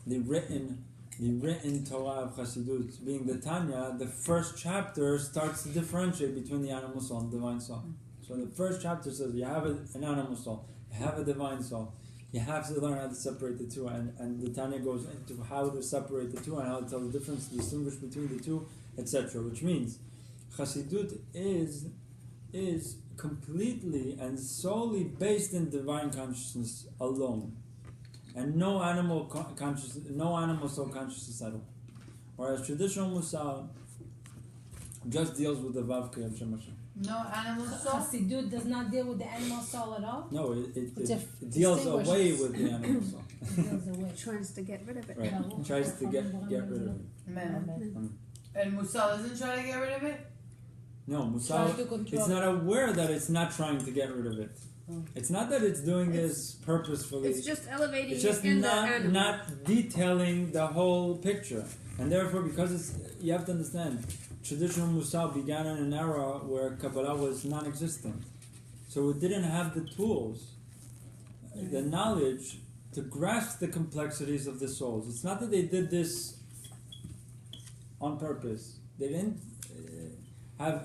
written Torah of Chassidut, being the Tanya, the first chapter starts to differentiate between the animal soul and the divine soul. So the first chapter says you have an animal soul, you have a divine soul. You have to learn how to separate the two, and the Tanya goes into how to separate the two and how to tell the difference, distinguish between the two, etc. Which means Chassidut is completely and solely based in divine consciousness alone, and no animal soul consciousness at all. Whereas traditional Musar just deals with the Vavke of Shem Hashem.
No animal soul?
Chassidut does not deal with the animal soul at all.
No, it
It
deals away with the animal soul.
It goes away.
Tries to get rid of it.
Right. It tries to get rid of it.
Amen. And Musal doesn't try to get rid of it?
No,
Tries
Musal,
to control.
it's not aware that it's not trying to get rid of it. It's not that it's doing this purposefully.
It's just elevating
It's just
it in the animal.
not detailing the whole picture. And therefore, because you have to understand, traditional Musal began in an era where Kabbalah was non-existent. So it didn't have the tools, the knowledge to grasp the complexities of the souls. It's not that they did this on purpose. They didn't have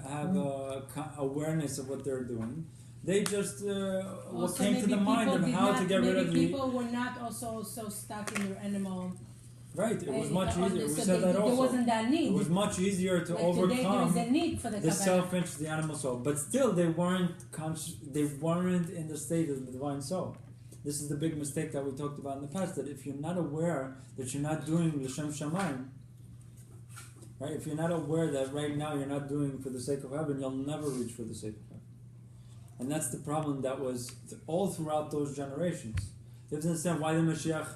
awareness of what they're doing. They just what came to the mind of how to get rid of the...
Maybe people were not also so stuck in their animal...
Right, it was much easier. We said that
there
also.
wasn't that need.
It was much easier to
Like
overcome
today there is a need for the
the
Kabbalah.
self-interest, the animal soul. But still, they weren't they weren't in the state of the divine soul. This is the big mistake that we talked about in the past, that if you're not aware that you're not doing L'Shem Shamayim, right? If you're not aware that right now you're not doing for the sake of heaven, you'll never reach for the sake of heaven. And that's the problem that was all throughout those generations. You have to understand why the Mashiach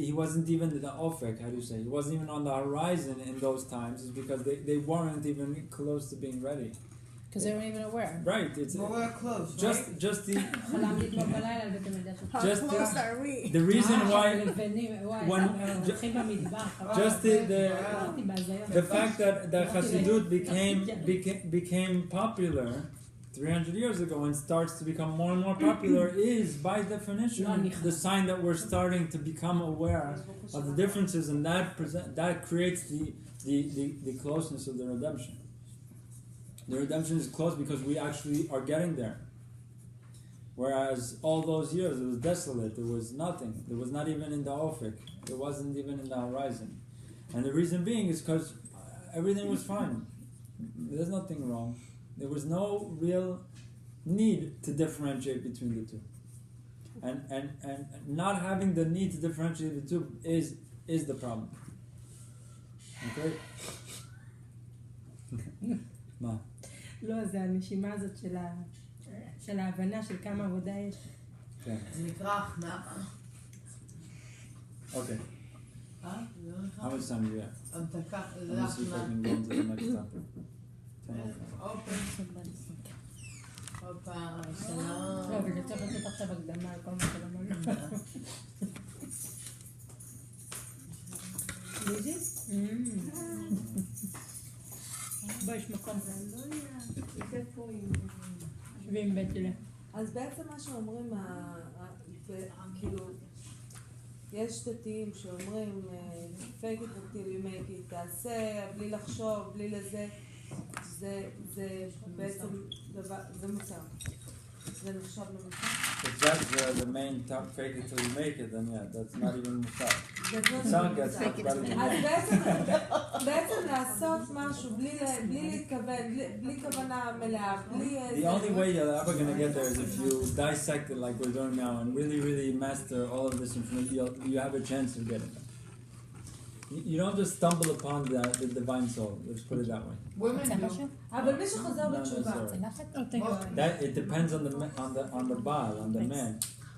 he wasn't even in the Ofek, how do you say? He wasn't even on the horizon in those times, is because they weren't even close to being ready.
Because they weren't even aware.
Right, it's
But we're close,
just
right?
just the
How
just
close are we?
the reason why just the fact that Chassidut became popular 300 years ago and starts to become more and more popular is by definition the sign that we're starting to become aware of the differences, and that creates the closeness of the redemption. The redemption is close because we actually are getting there. Whereas all those years it was desolate, there was nothing, there was not even in the Ofek, it wasn't even in the horizon. And the reason being is because everything was fine. There's nothing wrong. There was no real need to differentiate between the two. And not having the need to differentiate the two is the problem. Okay? מה?
לא, זה הנשימה הזאת של ההבנה של כמה עבודה יש.
כן.
זה נקרא הכנעה.
Okay. How much time do you have?
המתקה, זה
Let me see if I
הכנעה.
can go into the next topic.
הופה, שלום.
לא, אבל צריך לתת עכשיו הקדמה על כל מה שלמדנו. ליזי? בוא, יש מקום. שבים בית שלה.
אז בעצם מה שאומרים, כאילו, יש דתיים שאומרים, fake it until you make it, תעשה בלי לחשוב, בלי לזה, זה בעצם דבר, זה מוצר. זה נחשב למוצר.
If that's the main top, fake it till you make it, then yeah, that's not even Musar. Musar gets talked about it.
אז בעצם לעשות משהו בלי להתכוון, בלי כוונה מלאה, בלי...
The only way you're ever going to get there is if you dissect it like we're doing now and really master all of this information, you have a chance of getting it. You don't just stumble upon the divine soul, let's put it that way.
Women do.
אבל מי שחוזר
Not
בתשובה.
necessarily. That it depends on the Baal, on the man.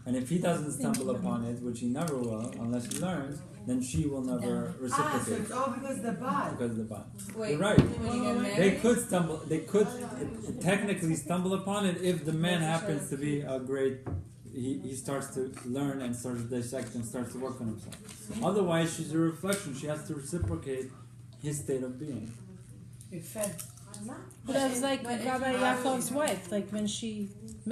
And if he doesn't stumble upon it, which he never will, unless he learns, then she will never
So
reciprocate.
it's all because of the body.
Because of the Baal.
Wait,
You're right.
when you get married?
They could technically stumble upon it if the man happens to be a great, he starts to learn and starts to dissect and starts to work on himself. Otherwise, she's a reflection. She has to reciprocate his state of being.
But that was like Rabbi Yaakov's wife, like when she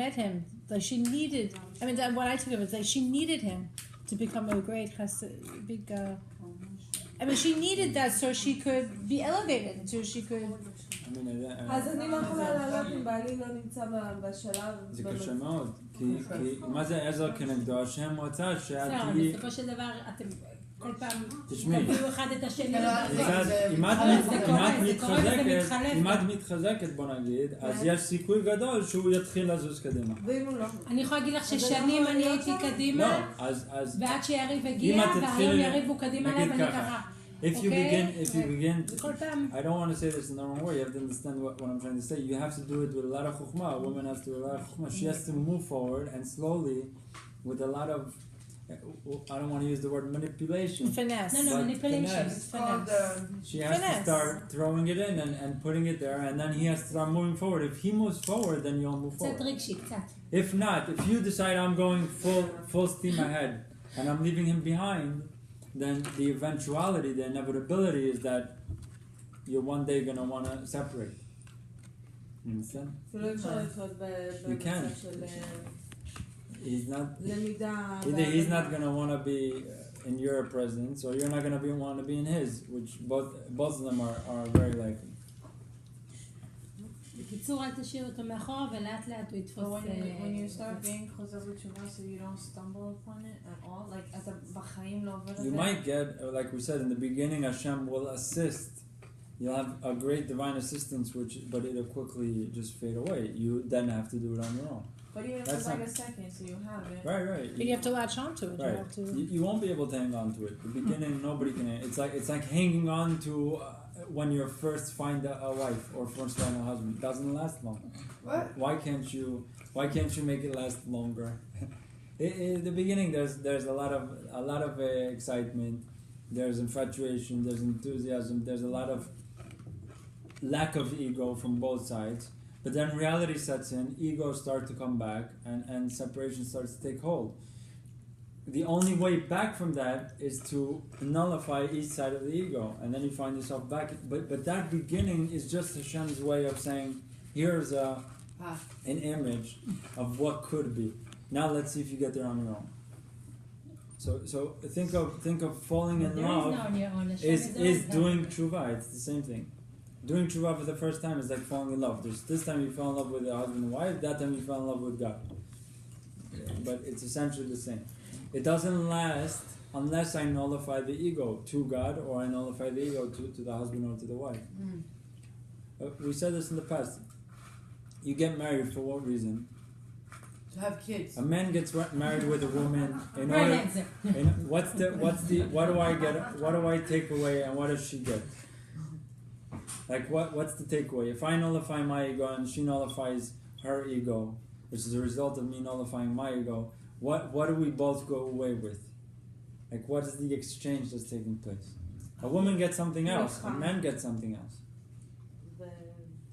met him, like she needed, I mean, what I took of it is like she needed him to become a great big, I mean, she needed that so she could be elevated, so she could...
אז אני לא יכולה לעלות אם בעלי לא נמצא בשלב...
זה קשה מאוד, כי מה זה עזר כנגדו? השם רצה שאת
בסדר,
תהיי...
בסופו של דבר אתם כל פעם
תשמעי,
תביאו אחד את השני.
אם את מתחזקת, בוא נגיד, אז יש סיכוי גדול שהוא יתחיל לזוז קדימה.
ואם הוא לא?
אני יכולה להגיד לך ששנים אני הייתי קדימה, ועד שיריב הגיע, והיום יריב הוא קדימה אליי, ואני ככה,
If you begin,
כל פעם.
I don't want to say this in the wrong way. You have to understand what I'm trying to say. You have to do it with a lot of chukhmah. A woman has to do a lot of chukhmah. She has to move forward and slowly, with a lot of, I don't want to use the word manipulation.
Finesse.
No, manipulation.
Finesse. She has
Finesse.
to start throwing it in and putting it there, and then he has to start moving forward. If he moves forward, then you'll move
קצת
forward.
רגשי, קצת.
If not, if you decide I'm going full steam ahead and I'm leaving him behind, then the eventuality, the inevitability is that you're one day going to want to separate. You understand?
אפילו אפשר לחיות
You can.
במצב של
He's not.
למידה.
Either he's not going to want to be in your presence, or you're not going to want to be in his, which both of them are very likely.
בקיצור, אל תשאיר אותו מאחור ולאט לאט הוא יתפוס...
When you start being חוזר בתשובה, so you don't stumble upon it at all, like אתה בחיים לא עובר את זה.
You might get, like we said in the beginning, Hashem will assist. You'll have a great divine assistance, but it'll quickly just fade away. You then have to do it on your own.
But even if it's like a second, so you have it.
Right.
But you have to latch onto it.
Right.
You have to...
You won't be able to hang on to it. The beginning, nobody can. It's like hanging on to when you first find a wife or first find a husband. It doesn't last long.
What?
Why can't you make it last longer? In the beginning, there's a lot of excitement. There's infatuation. There's enthusiasm. There's a lot of lack of ego from both sides. But then reality sets in, egos start to come back, and separation starts to take hold. The only way back from that is to nullify each side of the ego, and then you find yourself back. But that beginning is just Hashem's way of saying, here's an image of what could be. Now let's see if you get there on your own. So think of falling in love is doing tshuva. It's the same thing. Doing tshuva for the first time is like falling in love. This time you fell in love with a husband and wife, that time you fell in love with God. But it's essentially the same. It doesn't last unless I nullify the ego to God, or I nullify the ego to the husband or to the wife. We said this in the past. You get married for what reason?
To have kids.
A man gets married with a woman in order. What do I take away, and what does she get? Like what's the takeaway? If I nullify my ego and she nullifies her ego, which is a result of me nullifying my ego, what do we both go away with? Like what is the exchange that's taking place? A woman gets something else, a man gets something else.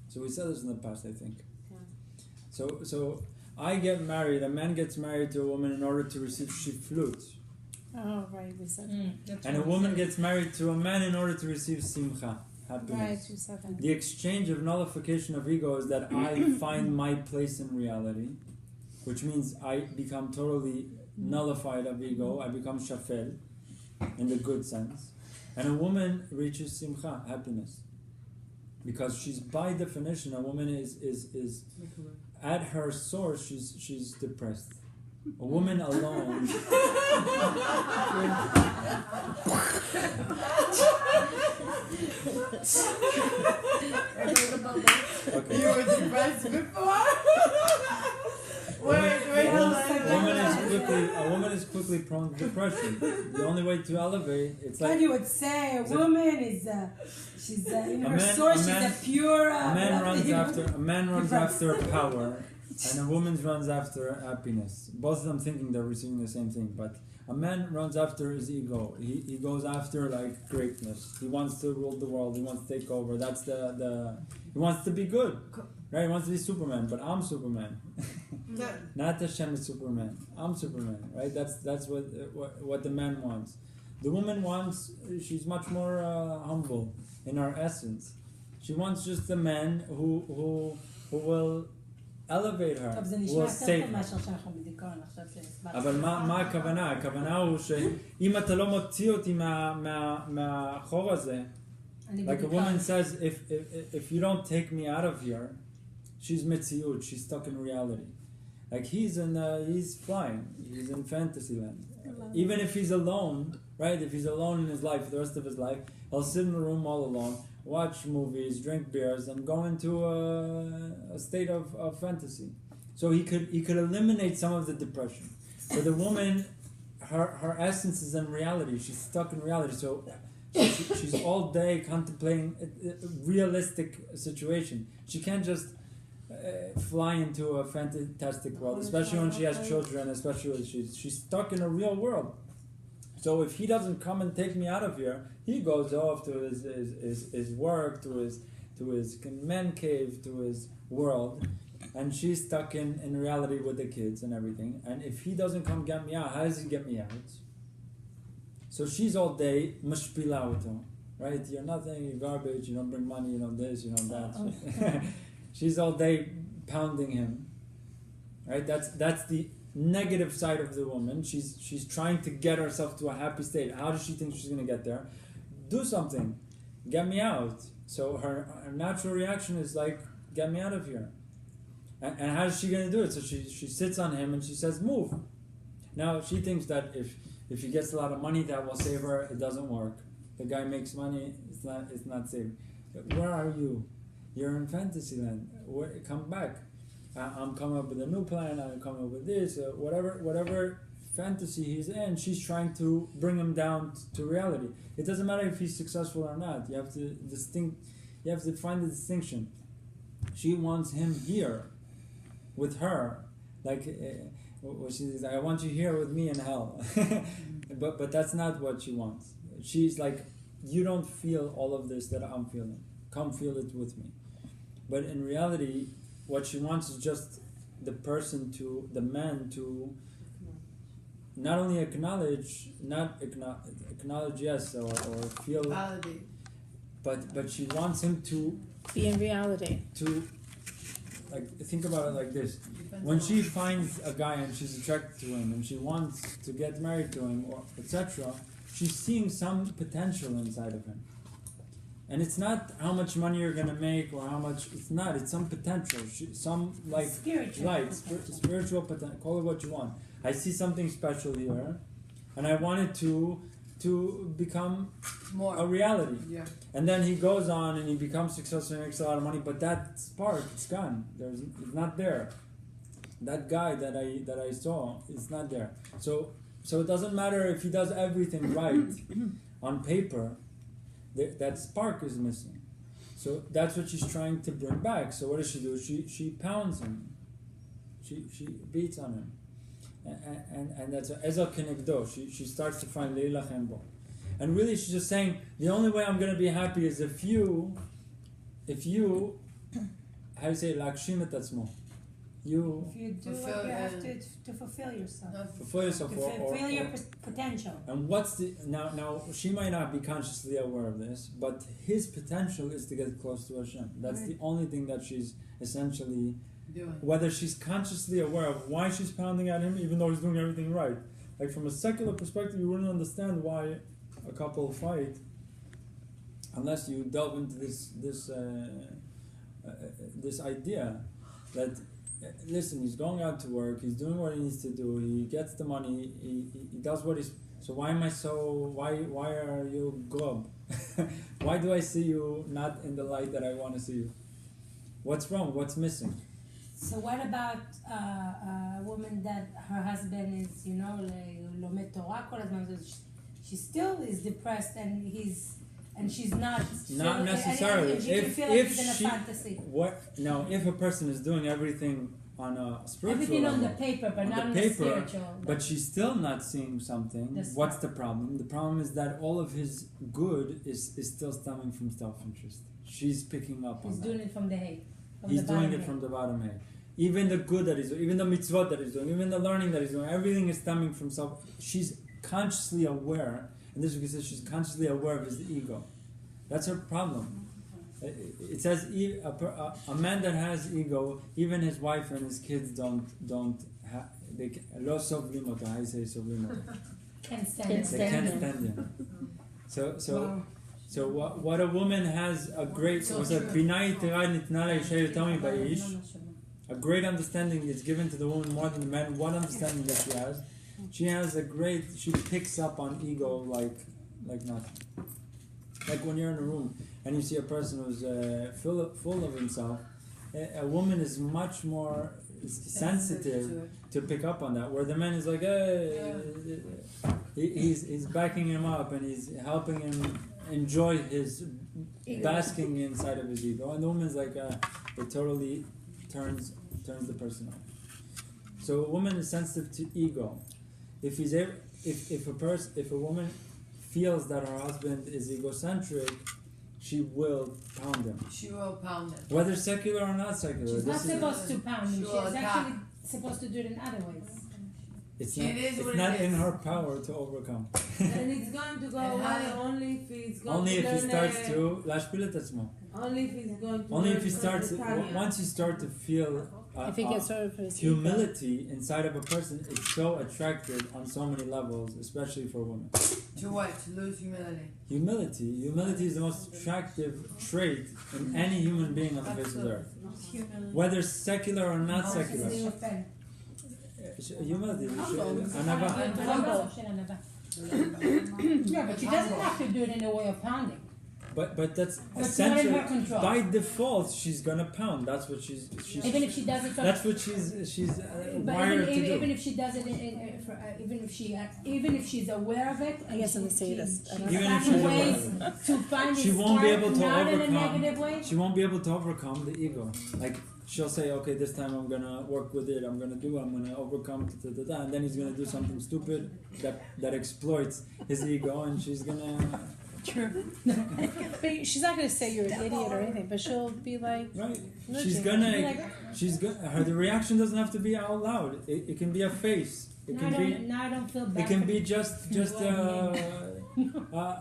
So we said this in the past, I think. So I get married, a man gets married to a woman in order to receive shiflut.
Oh, right, we said that.
And a woman gets married to a man in order to receive simcha. Happiness.
Right, you said that.
The exchange of nullification of ego is that I find my place in reality, which means I become totally nullified of ego. I become shafel, in the good sense. And a woman reaches simcha, happiness. Because she's, by definition, a woman is at her source, she's depressed. A woman alone. Okay.
You were depressed before?
A woman is quickly prone to depression. The only way to elevate, it's like...
What you would say, a woman is she's in her source, she's a pure...
A man runs after power, and a woman runs after happiness. Both of them thinking they're receiving the same thing, but a man runs after his ego. He goes after like greatness. He wants to rule the world. He wants to take over. That's he wants to be good, right? He wants to be Superman, but I'm Superman. Not Hashem is Superman. I'm Superman, right? That's what the man wants. The woman wants. She's much more humble in her essence. She wants just a man who will elevate her,
טוב, זה
will
נשמע יותר
save
טוב
her.
מאשר שאנחנו בדיכאון, עכשיו שהסברת.
אבל מה הכוונה? הכוונה הוא שאם אתה לא מוציא אותי מהחור הזה, like a woman says, if you don't take me out of here, she's metziut, she's stuck in reality. Like he's flying, he's in fantasy land. Even if he's alone, right? If he's alone in his life, the rest of his life, he'll sit in a room all alone, watch movies, drink beers, and go into a state of fantasy. So he could eliminate some of the depression. So the woman, her essence is in reality. She's stuck in reality. So She's all day contemplating a realistic situation. She can't just fly into a fantastic world, especially when she has children, especially when she's stuck in a real world. So if he doesn't come and take me out of here, he goes off to his work, to his man cave, to his world, and she's stuck in reality with the kids and everything. And if he doesn't come get me out, how does he get me out? So she's all day mashpila with him, right? You're nothing, you're garbage, you don't bring money, you don't this, you don't that. She's all day pounding him, right? That's the negative side of the woman. She's trying to get herself to a happy state. How does she think she's going to get there? Do something, get me out. So her natural reaction is like, get me out of here. And how is she going to do it? So she sits on him and she says, move. Now she thinks that if she gets a lot of money, that will save her. It doesn't work. The guy makes money. It's not saving. Where are you? You're in fantasy land. Come back. I'm coming up with a new plan. I'm coming up with this. Whatever fantasy he's in, she's trying to bring him down to reality. It doesn't matter if he's successful or not. You have to find the distinction. She wants him here, with her, like she's like, I want you here with me in hell. but that's not what she wants. She's like, you don't feel all of this that I'm feeling. Come feel it with me. But in reality, what she wants is just the man to not only acknowledge, yes, or feel,
Validate.
but she wants him to
Be in reality.
To, like, think about it like this. When she finds a guy and she's attracted to him and she wants to get married to him, or etc., she's seeing some potential inside of him. And it's not how much money you're gonna make or how much. It's not. It's some potential. Some like
Spiritual
light,
potential.
spiritual potential. Call it what you want. I see something special here, and I want it to become
More.
a reality.
Yeah.
And then he goes on and he becomes successful and makes a lot of money. But that spark, it's gone. It's not there. That guy that I saw is not there. So it doesn't matter if he does everything right on paper. That spark is missing. So that's what she's trying to bring back. So what does she do? She pounds him. She beats on him. And that's Ezel Kenegdo. She starts to find Leila Chembo. And really she's just saying, the only way I'm going to be happy is if you how do you say, Lakshim et atzmo. You
If you do what you have to fulfill yourself.
fulfill yourself.
To fulfill your potential.
And what's the now? She might not be consciously aware of this, but his potential is to get close to Hashem. That's the only thing that she's essentially
Doing.
whether she's consciously aware of why she's pounding at him, even though he's doing everything right. Like from a secular perspective, you wouldn't understand why a couple fight unless you delve into this idea that. Listen, he's going out to work, he's doing what he needs to do, he gets the money, he does what he's... So why are you glub? Why do I see you not in the light that I want to see you? What's wrong? What's missing?
So what about a woman that her husband is, lomed Torah kol hazman, she still is depressed and she's not
necessarily.
And she can feel like she's in a fantasy.
If a person is doing everything on a spiritual
everything
level,
on the paper, but not on the spiritual.
but she's still not seeing something. What's the problem? The problem is that all of his good is still stemming from self-interest. She's picking up on that.
He's doing it from the hay.
He's doing it from the bottom hay. Even the good that he's doing, even the mitzvot that he's doing, even the learning that he's doing, everything is stemming from self. She's consciously aware. And this is because she's consciously aware of his ego. That's her problem. It says a man that has ego, even his wife and his kids don't lo sovlim oto. How do you say sovlim oto?
Can't stand
They can't stand him. So what a woman has a great a great understanding is given to the woman more than the man. What understanding that she has? She picks up on ego like nothing. Like when you're in a room and you see a person who's full of himself, a woman is much more sensitive to pick up on that. Where the man is like, hey, he's backing him up and he's helping him enjoy his basking inside of his ego, and the woman's like it totally turns the person off. So a woman is sensitive to ego. If a woman feels that her husband is egocentric, she will pound him.
She will pound him.
Whether secular or not secular.
She's not supposed to pound him.
She will
She's
attack.
actually supposed to do it in other ways.
It's
It is what
not
it
in
is.
her power to overcome.
And it's going to go away only if he's going
Only
to
if he
learn
starts to להשפיל את עצמו.
only if he's going to
Only
learn
if he starts.
Tanya.
Once you start to feel
If he gets sort of his
humility inside of a person, it's so attractive on so many levels, especially for women.
To what? To lose humility.
Humility is the most attractive trait in any human being on the face of the earth, whether secular or not secular. Humility, anava.
Yeah, but she doesn't have to do it in a way of pounding.
But that's
But
essential.
not in her control.
By default, she's gonna pound. That's what she's
Even if she does it from
that's what she's
but
wired to do.
even if she does it, even if she's aware of it,
I guess I'm gonna say this. I don't
Even if
find
she's
ways
aware.
to find
She
his
won't be
part,
able to
not in a
overcome.
negative way.
She won't be able to overcome the ego. Like she'll say, okay, this time I'm gonna work with it. I'm gonna overcome, and then he's gonna do something stupid that exploits his ego, and she's gonna.
True. But she's not going to say you're an idiot or anything, but she'll be like,
Right.
nudging.
She's
She'll
gonna.
be like,
The reaction doesn't have to be out loud. It can be a face. It can be.
Now I don't feel bad.
It can be just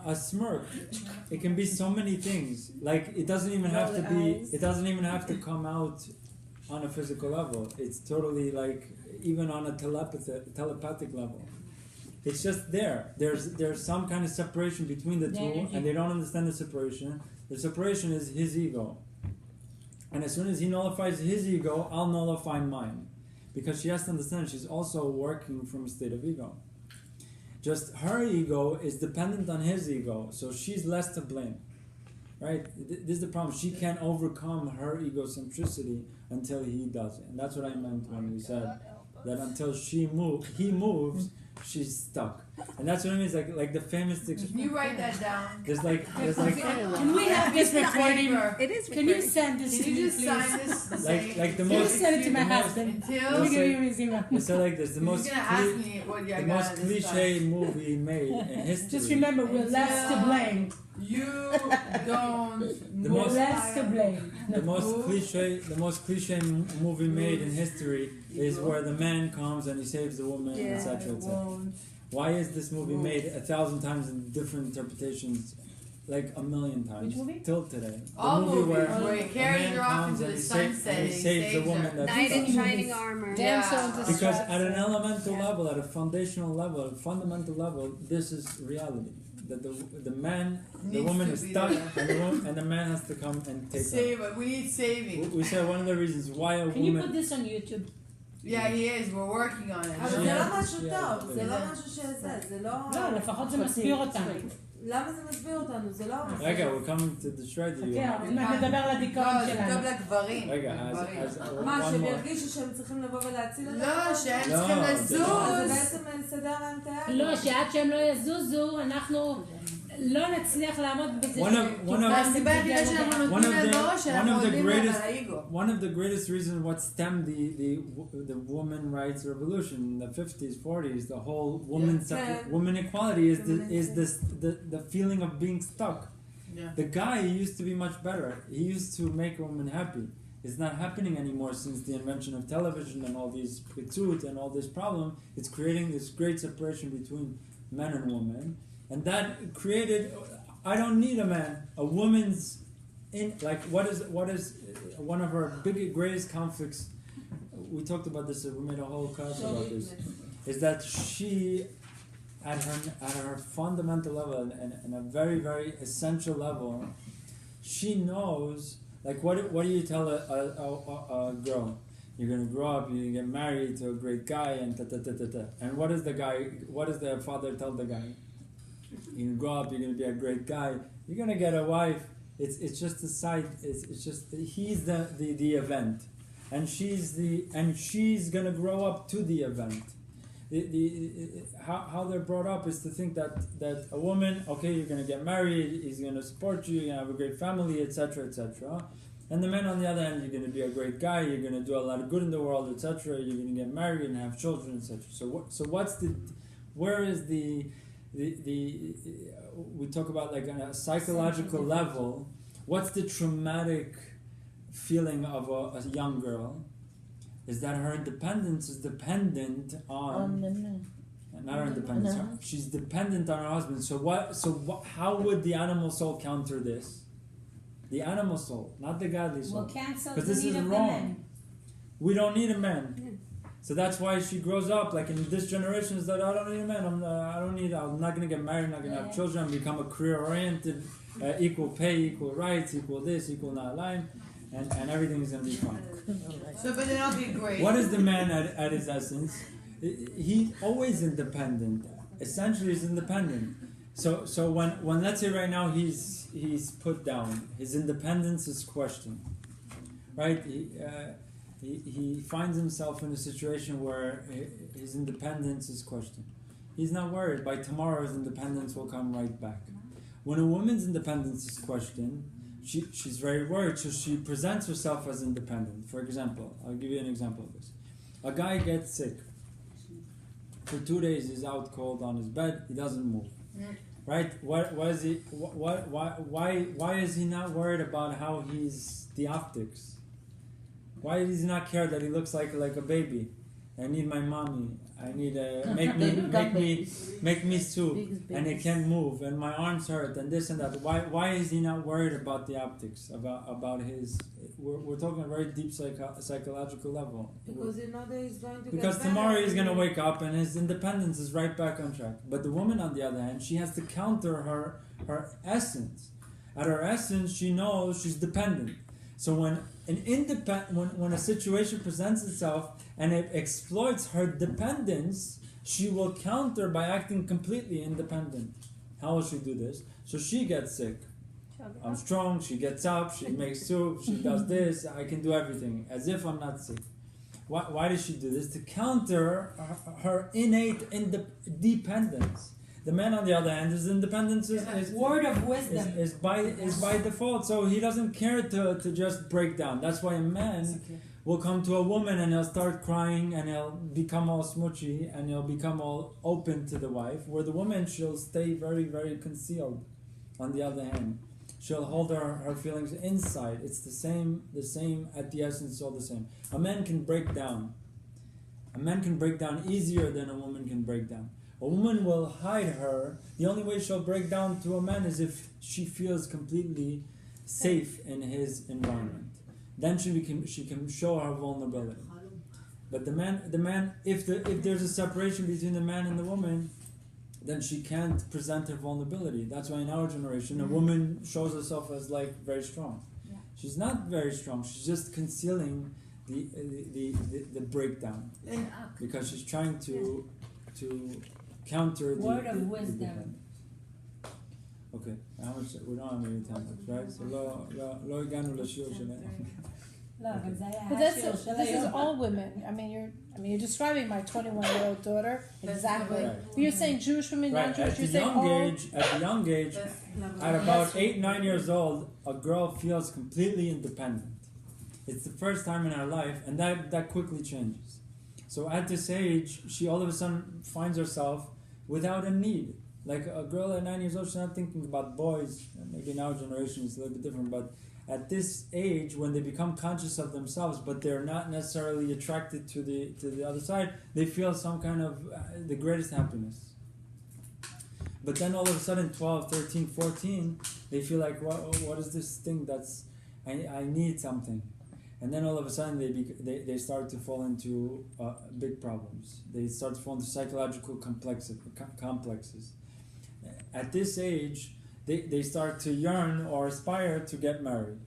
a smirk. It can be so many things. Like it doesn't even have to be. It doesn't even have to come out on a physical level. It's totally like even on a telepathic level. It's just there. There's some kind of separation between the two, and they don't understand the separation. The separation is his ego, and as soon as he nullifies his ego, I'll nullify mine, because she has to understand she's also working from a state of ego. Just her ego is dependent on his ego, so she's less to blame, right? This is the problem. She can't overcome her egocentricity until he does it, and that's what I meant when we said that until he moves. She's stuck, and that's what I mean. It's like the famous.
Can you write that down?
There's like.
Can we have this recording?
It is
Can you send this
Can
to
you
me,
just
please?
sign this?
Like the
Can you
most.
send it to my
the most-
husband?
Until
Let me give you his email.
It's like this. The
he's
most.
gonna ask me what you
The
got
most
on this
cliche movie made in history.
Just remember, we're less to blame.
You don't
The
know.
most-
We're less to blame.
The most cliche movie made in history is where the man comes and he saves the woman, etc. etc. Why is this movie made 1,000 times in different interpretations, like a million times,
Which movie?
till today? The
All
movie
movies
where
where he
a
carries
man
her off
comes
into
and
the
he saves
sunset and he
the
saves
woman
her.
that's
Knight in
stuck.
shining armor.
damsel in
Yeah.
distress.
Because at an elemental level, at a foundational level, at a fundamental level, this is reality. That the man, the
Needs
woman
to
is
be
stuck,
there.
and the man has to come and take her.
Save it. We need saving.
We said one of the reasons why a
Can you
woman.
put this on YouTube?
Yeah, he is. We're working on it.
אבל זה
Yeah.
לא משהו
Yeah.
טוב, זה לא משהו שזה, זה לא...
לא, לפחות זה מסביר אותנו.
למה זה מסביר אותנו? זה לא...
רגע, we're coming to destroy the
כן, עוד מעט נדבר על הדיכאון
לא, זה
שלנו.
טוב לגברים.
רגע, אז
מה,
one
שהם
more.
ירגישו שהם צריכים לבוא ולהציל אותנו?
לא, שהם
לא,
צריכים
זה
זה
לזוז.
בעצם לסדר להם את היד.
לא, שעד שהם לא יזוזו, אנחנו לא נצליח לעמוד בזה.
והסיבה היחידה שאנחנו נותנים להם בראש, שאנחנו עולים להם על האגו.
One of the greatest reasons what stemmed the woman rights revolution in the 50s, 40s, the whole woman equality is the feeling of being stuck.
Yeah.
The guy used to be much better. He used to make a woman happy. It's not happening anymore since the invention of television and all these pitzut and all this problem. It's creating this great separation between men and women. And that created, I don't need a man. A woman's what is one of our greatest conflicts, we talked about this, we made a whole class about this, is that she, at her fundamental level and a very, very essential level, she knows, like what do you tell a girl? You're gonna grow up, you get married to a great guy, and and what does the father tell the guy? You're gonna grow up, you're gonna be a great guy, you're gonna get a wife. It's just a side. It's just he's the event, and she's gonna grow up to the event. how they're brought up is to think that a woman, okay, you're going to get married, he's going to support you, you're going to have a great family, etc., etc. And the man on the other hand, you're going to be a great guy, you're going to do a lot of good in the world, etc. You're going to get married and have children, etc. Where is the we talk about like on a psychological level, what's the traumatic feeling of a young girl? Is that her independence is dependent on
the man.
Not her independence. She's dependent on her husband. How would the animal soul counter this? The animal soul, not the godly soul.
Will cancel
Because
the
this
need
is
of
wrong.
the men.
We don't need a man. So that's why she grows up like in this generation is that I don't need a man. I'm not going to get married. I'm not going to have children. I'm become a career oriented, equal pay, equal rights, equal this, equal not lying, and everything is going to be fine.
So, but then I'll be great.
What is the man at his essence? He's always independent. Essentially, he's independent. So when let's say right now he's put down, his independence is questioned, right? He finds himself in a situation where his independence is questioned. He's not worried. By tomorrow, his independence will come right back. When a woman's independence is questioned, she's very worried, so she presents herself as independent. For example, I'll give you an example of this. A guy gets sick. For 2 days, he's out cold on his bed. He doesn't move. Right? Why is he not worried about how he's the optics? Why does he not care that he looks like a baby? I need my mommy. I need make me soup, and I can't move, and my arms hurt, and this and that. Why is he not worried about the optics? About his? We're talking a very deep psychological level.
Because you know that he's going to.
Because tomorrow he's going to wake up and his independence is right back on track. But the woman, on the other hand, she has to counter her essence. At her essence, she knows she's dependent. So when when a situation presents itself and it exploits her dependence, she will counter by acting completely independent. How will she do this? So she gets sick. I'm strong, she gets up, she makes soup, she does this, I can do everything, as if I'm not sick. Why does she do this? To counter her innate dependence. The man, on the other hand, his independence is
word of wisdom
is by default, so he doesn't care to just break down. That's why a man will come to a woman and he'll start crying and he'll become all smoochy and he'll become all open to the wife, where the woman, she'll stay very, very concealed. On the other hand, she'll hold her feelings inside. It's the same at the essence, all the same. A man can break down. A man can break down easier than a woman can break down. A woman will hide her. The only way she'll break down to a man is if she feels completely safe in his environment. Then she can show her vulnerability. But the man, if there's a separation between the man and the woman, then she can't present her vulnerability. That's why in our generation, a woman shows herself as like very strong.
Yeah.
She's not very strong. She's just concealing the breakdown because she's trying to counter the
word of wisdom.
Okay, how much? We don't have any time, right? So לא הגענו לשיעור שלנו.
לא, אבל זה היה
But
השיעור של
this is
היום.
all women. I mean, you're describing my 21-year-old daughter exactly.
Right.
But you're saying Jewish women,
Right,
non-Jewish.
at the
You're saying
young age, at about 8-9 years old, a girl feels completely independent. It's the first time in her life, and that quickly changes. So at this age, she all of a sudden finds herself without a need. Like a girl at 9 years old, she's not thinking about boys. Maybe in our generation it's a little bit different, but at this age, when they become conscious of themselves, but they're not necessarily attracted to the other side, they feel some kind of the greatest happiness. But then all of a sudden, 12, 13, 14, they feel like, what is this thing that's, I need something. And then all of a sudden they start to fall into big problems. They start to fall into psychological complexes. At this age, they start to yearn or aspire to get married.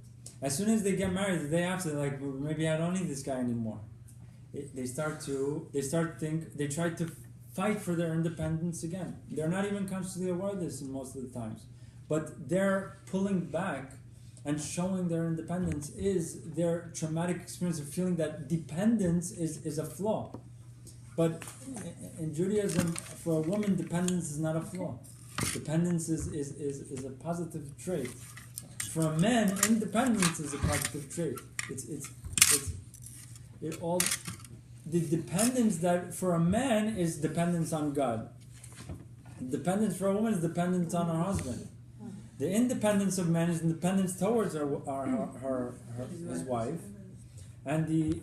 As soon as they get married, the day after, they're like, well, maybe I don't need this guy anymore. They try to fight for their independence again. They're not even consciously aware of this most of the times. But they're pulling back and showing their independence is their traumatic experience of feeling that dependence is a flaw. But in Judaism, for a woman, dependence is not a flaw. Dependence is a positive trait. For a man, independence is a positive trait. The dependence that for a man is dependence on God. Dependence for a woman is dependence on her husband. The independence of man is independence towards his wife, and the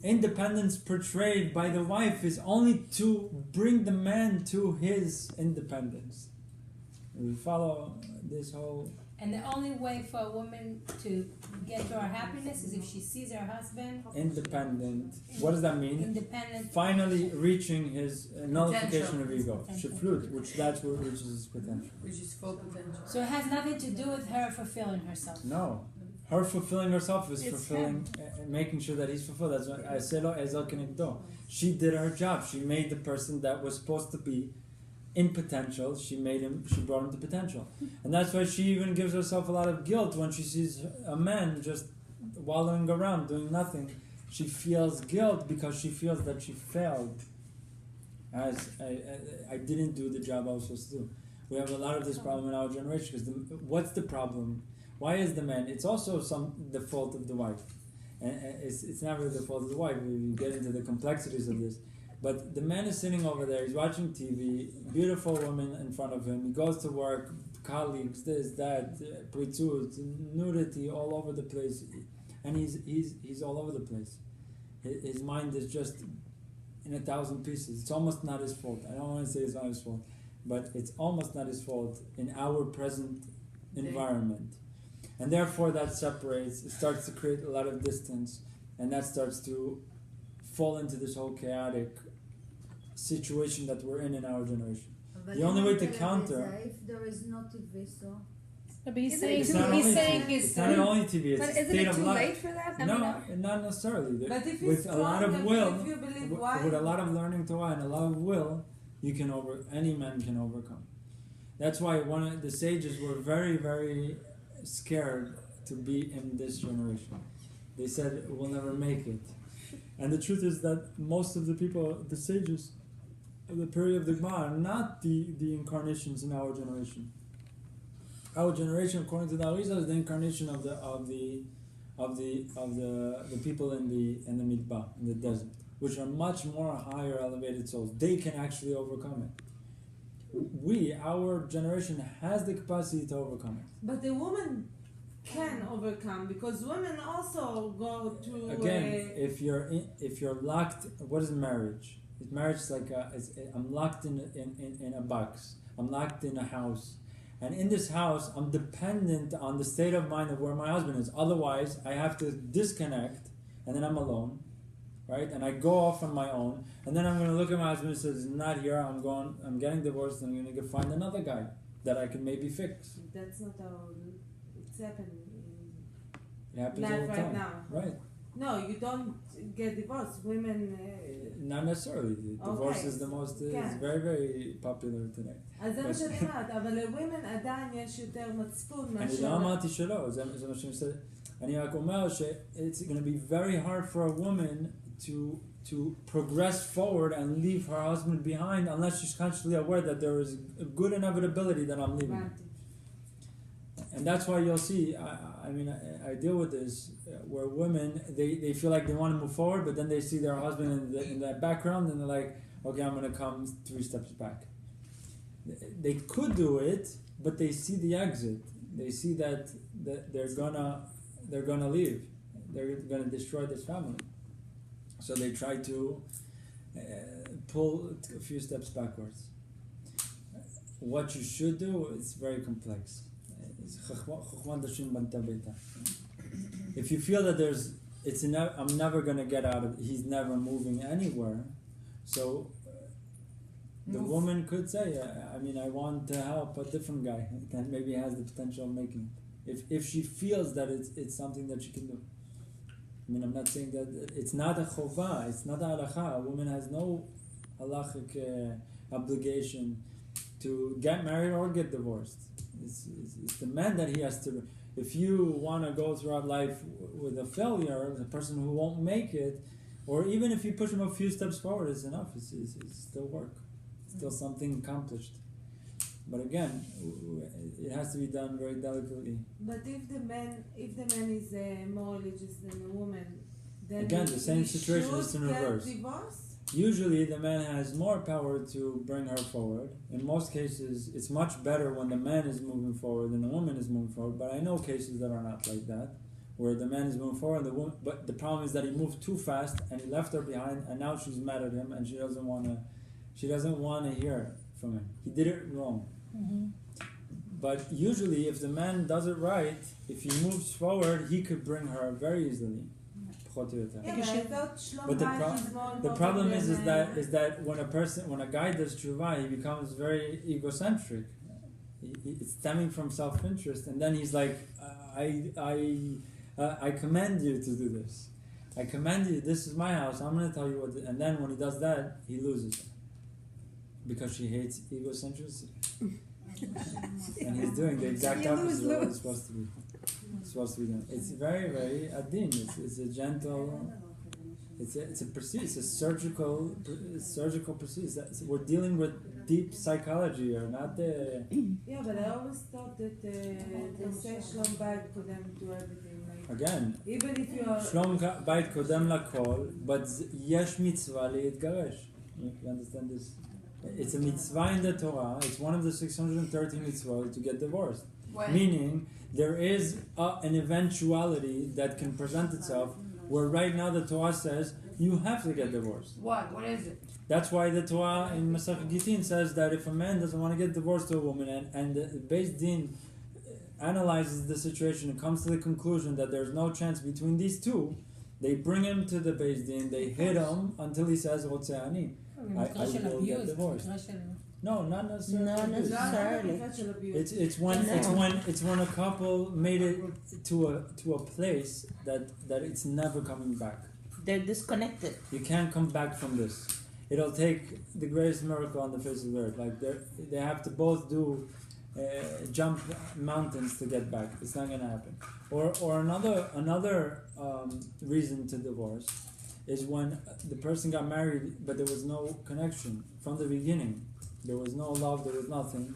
independence portrayed by the wife is only to bring the man to his independence. We follow this whole.
And the only way for a woman to get to her happiness is if she sees her husband
Independent. What does that mean?
independent.
Finally reaching his nullification of ego.
Potential.
Sheflut, which is his potential.
Which is full potential.
So it has nothing to do with her fulfilling herself.
No. Her fulfilling herself is
It's
fulfilling, making sure that he's fulfilled. That's what I said. She did her job. She made the person that was supposed to be in potential. She brought him to potential, and that's why she even gives herself a lot of guilt when she sees a man just wallowing around doing nothing. She feels guilt because she feels that she failed. As I didn't do the job I was supposed to do. We have a lot of this problem in our generation because what's the problem? Why is the man? It's also the fault of the wife, and it's not really the fault of the wife. We get into the complexities of this, but the man is sitting over there. He's watching TV. Beautiful woman in front of him. He goes to work. Colleagues, this, that, pritzut, nudity all over the place, and he's all over the place. His mind is just in 1,000 pieces. It's almost not his fault. I don't want to say it's not his fault, but it's almost not his fault in our present environment. And therefore that separates, it starts to create a lot of distance, and that starts to fall into this whole chaotic situation that we're in our generation. The only way to counter...
If there is no TV, so...
But he's
Is
saying,
it
he's
too-
saying
is-
he's
It's not only TV, it's
But
a
isn't
state
it
of
too
life.
late for that? I
No,
mean,
not necessarily.
But if
With
it's
a lot
strong,
of will,
if you believe why,
with a lot of learning Torah and a lot of will, any man can overcome. That's why one of the sages were very, very scared to be in this generation. They said, we'll never make it. And the truth is that most of the people, the sages of the period of the Gemara, are not the incarnations in our generation. Our generation, according to the Arizal, is the incarnation of the people in the Midbar, in the desert, which are much more higher elevated souls. They can actually overcome it. Our generation has the capacity to overcome it.
but the woman can overcome because women also go through.
Again, if you're locked, what is marriage? Marriage is like I'm locked in a box. I'm locked in a house, and in this house, I'm dependent on the state of mind of where my husband is. Otherwise, I have to disconnect, and then I'm alone, right? And I go off on my own, and then I'm going to look at my husband and say, "He's not here. I'm getting divorced, and I'm going to find another guy that I can maybe fix."
That's not how it's happening.
It happens
Not
all the
right
time,
now.
right?
No, you don't get divorced. Women.
Not necessarily. Divorce is the most is very very popular today.
אז זה מה שאני אומרת, אבל לווימן עדיין יש יותר מצפון
אני
מאשר...
לא אמרתי שלא, זה מה שאני עושה. אני רק אומר it's going to be very hard for a woman to progress forward and leave her husband behind unless she's consciously aware that there is a good inevitability that I'm leaving. And that's why you'll see, I deal with this, where women, they feel like they want to move forward, but then they see their husband in that background, and they're like, okay, I'm going to come 3 steps back. They could do it, but they see the exit. They see that they're gonna leave. They're gonna destroy this family. So they try to pull a few steps backwards. What you should do is very complex. If you feel that I'm never gonna get out of, he's never moving anywhere, so the woman could say, I want to help a different guy that maybe has the potential of making it. If she feels that it's something that she can do. I'm not saying that it's not a chovah, it's not a halacha. A woman has no halachic obligation to get married or get divorced. It's the man that he has to. If you want to go throughout life with a failure, the person who won't make it, Or even if you push him a few steps forward, it's enough. It's still work. It's still something accomplished. But again, it has to be done very delicately.
But if the man is more religious than the woman, then
again, the same situation is in reverse.
Divorce?
Usually, the man has more power to bring her forward. In most cases, it's much better when the man is moving forward than the woman is moving forward. But I know cases that are not like that, where the man is moving forward, but the problem is that he moved too fast and he left her behind, and now she's mad at him and she doesn't want to hear from him. He did it wrong.
Mm-hmm.
But usually, if the man does it right, if he moves forward, he could bring her very easily.
Yeah, but
the problem is that when a guy does tshuva, he becomes very egocentric. It's stemming from self-interest, and then he's like, I command you to do this. I command you. This is my house. I'm going to tell you what. And then when he does that, he loses her because she hates egocentricity, and he's doing the exact opposite of what it's supposed to be. It's very, very adin. It's a gentle. It's a procedure. It's a surgical procedure. We're dealing with deep psychology, or not the.
Yeah, but I always thought that they say shalom bayit kodem to everything. Like,
again,
even if you are
shalom bayit kodem lakol, but yesh mitzvah leitgaresh. You understand this? It's a mitzvah in the Torah. It's one of the 613 mitzvot to get divorced.
When?
Meaning, there is an eventuality that can present itself where right now the Torah says you have to get divorced.
What? What is it?
That's why the Torah in Masechet Gittin says that if a man doesn't want to get divorced to a woman and the Beis Din analyzes the situation and comes to the conclusion that there's no chance between these two, they bring him to the Beis Din, they hit him until he says, Rotzeh ani. I will get divorced. No, not necessarily.
Not necessarily.
It's when a couple made it to a place that it's never coming back.
They're disconnected.
You can't come back from this. It'll take the greatest miracle on the face of the earth. Like they have to both do jump mountains to get back. It's not gonna happen. Or another reason to divorce is when the person got married, but there was no connection from the beginning. There was no love, there was nothing.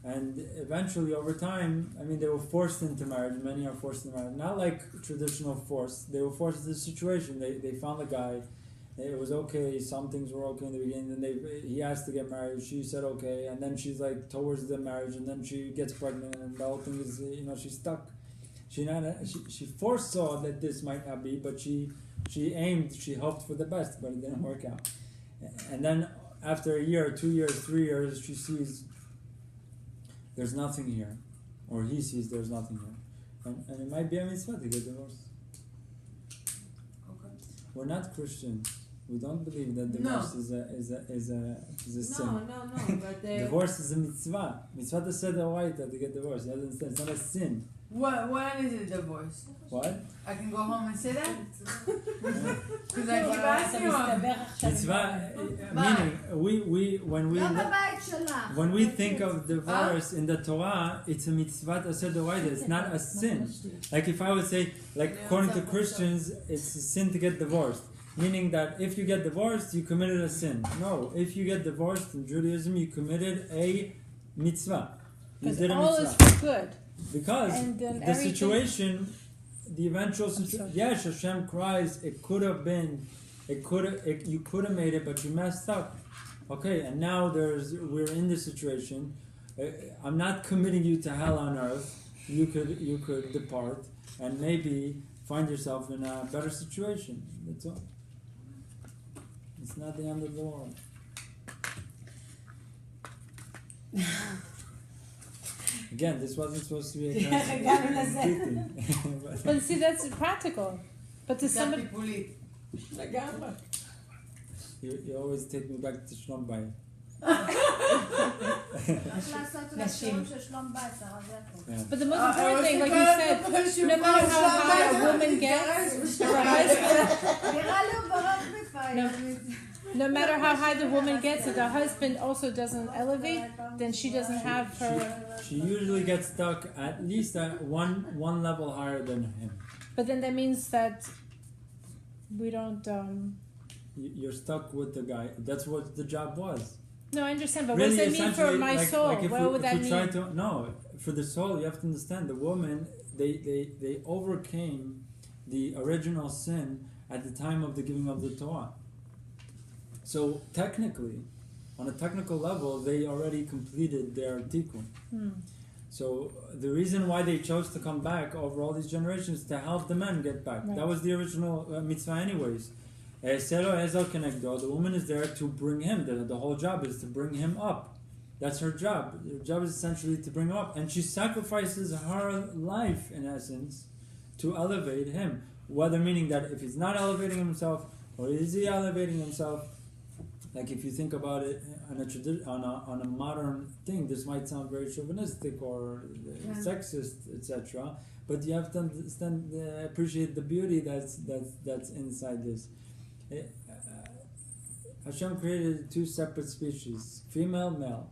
And eventually, over time, I mean, they were forced into marriage. Many are forced into marriage. Not like traditional force. They were forced into the situation. They found a guy. It was okay. Some things were okay in the beginning. Then he asked to get married. She said okay. And then she's like towards the marriage. And then she gets pregnant. And the whole thing is, she's stuck. She foresaw that this might not be, but she hoped for the best, but it didn't work out. And then after a year, 2 years, 3 years, she sees there's nothing here, or he sees there's nothing here, and it might be a mitzvah to get divorced.
Okay.
We're not Christians. We don't believe that divorce is a sin.
No, but
divorce is a mitzvah. Mitzvah to say the white to get divorced. It's not a sin.
When is it divorce?
What?
I can go home and say that? Because I keep asking you.
Mitzvah, meaning when we think of divorce in the Torah, it's a mitzvah to say the white. It's not a sin. Like if I would say, like according to Christians, it's a sin to get divorced. Meaning that if you get divorced, you committed a sin. No, if you get divorced in Judaism, you committed a mitzvah. You did a
all
mitzvah.
is for good.
Because the situation, the eventual situation, yes, Hashem cries, it could have been, you could have made it, but you messed up. Okay, and now we're in this situation. I'm not committing you to hell on earth. You could depart and maybe find yourself in a better situation. That's all. It's not the end of the world. Again, this wasn't supposed to be a meeting.
But see, that's practical. But to somebody,
you always take me back to Shlom Bayit.
But the most important thing, like you said, no matter how high a woman gets, her husband, no matter how high the woman gets, if the husband also doesn't elevate, then she doesn't have her.
She usually gets stuck at least at one level higher than him.
But then that means that we don't.
you're stuck with the guy. That's what the job was.
No, I understand, but
Really,
what does that mean for
essentially,
my
like,
soul?
like if
What would that mean?
No, for the soul, you have to understand the woman. They overcame the original sin at the time of the giving of the Torah. So technically, on a technical level, they already completed their tikkun. So the reason why they chose to come back over all these generations is to help the men get back.
Right.
That was the original mitzvah anyways. The woman is there to bring him. The whole job is to bring him up. That's her job. Her job is essentially to bring him up. And she sacrifices her life, in essence, to elevate him. Whether meaning that if he's not elevating himself, or is he elevating himself, like if you think about it on a modern thing, this might sound very chauvinistic or sexist, etc. But you have to understand, appreciate the beauty that's inside this. Hashem created two separate species, female, male.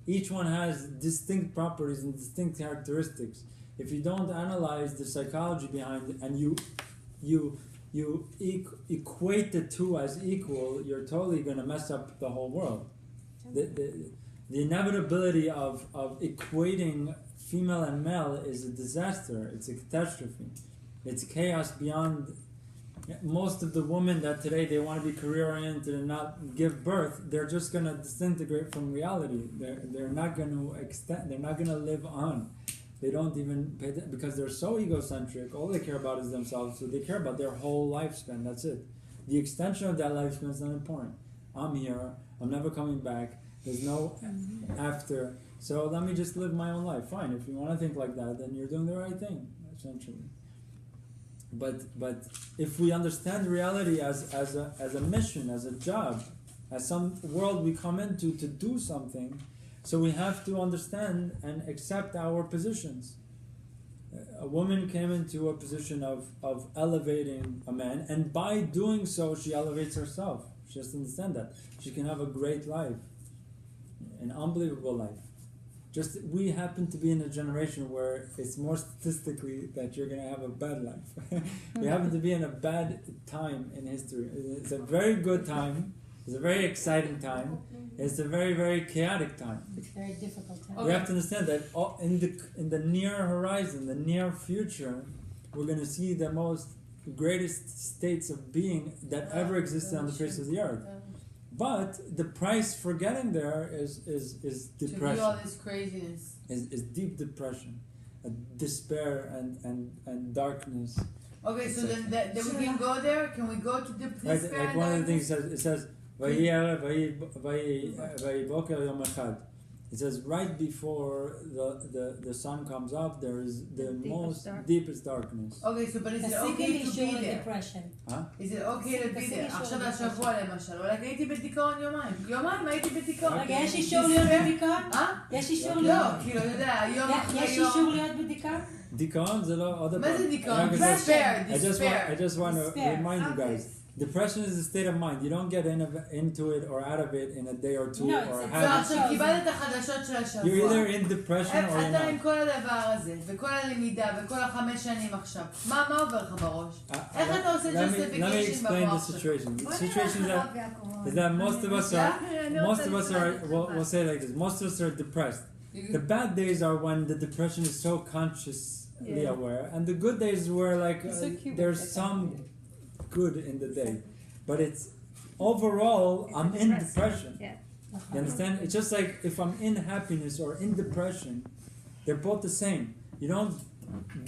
Each one has distinct properties and distinct characteristics. If you don't analyze the psychology behind it and you equate the two as equal, you're totally going to mess up the whole world. The inevitability of equating female and male is a disaster. It's a catastrophe. It's chaos beyond. Most of the women that today they want to be career oriented and not give birth, they're just going to disintegrate from reality. They're not going to extend. They're not going to live on. They don't even pay because they're so egocentric. All they care about is themselves. So they care about their whole lifespan. That's it. The extension of that lifespan is not important. I'm here. I'm never coming back. There's no after. So let me just live my own life. Fine. If you want to think like that, then you're doing the right thing, essentially. But if we understand reality as a mission, as a job, as some world we come into to do something, so we have to understand and accept our positions. A woman came into a position of elevating a man, and by doing so, she elevates herself. She has to understand that. She can have a great life, an unbelievable life. Just we happen to be in a generation where it's more statistically that you're going to have a bad life. We happen to be in a bad time in history. It's a very good time. It's a very exciting time. It's a very, very chaotic time.
It's a very difficult time.
We have to understand that in the near horizon, the near future, we're going to see the greatest states of being that ever existed on the face of the earth. But the price for getting there is depression.
To do all this craziness.
Is deep depression, despair and darkness.
Okay, so then we can go there. Can we go to the despair?
Right, like one of the things it says, it says right before the sun comes up, there is the deepest darkness.
Okay, so but is it okay to be there?
Depression.
Is it okay to be there? עכשיו השבוע למשל, אולי הייתי בדיכאון יומיים הייתי בדיכאון.
רגע, יש אישור להיות בדיכאון? יש אישור להיות?
לא, כאילו, אתה יודע, יום אחרי יום.
יש אישור להיות בדיכאון?
דיכאון זה לא עוד דבר.
מה זה דיכאון? Despair.
I just want to remind you guys. Depression is a state of mind. You don't get into it or out of it in a day or two or a half.
עכשיו קיבלת את החדשות של השבוע.
You're either in depression or you're
אתה עם
not.
כל הדבר הזה, וכל הלמידה, וכל 5 שנים עכשיו. מה עובר לך בראש? איך אתה עושה justification
Let me explain the situation. The situation is that most of us are we'll say it like this. Most of us are depressed. The bad days are when the depression is so consciously aware, and the good days where there's some good in the day, but it's overall I'm in depression. You understand? It's just like if I'm in happiness or in depression, they're both the same. You don't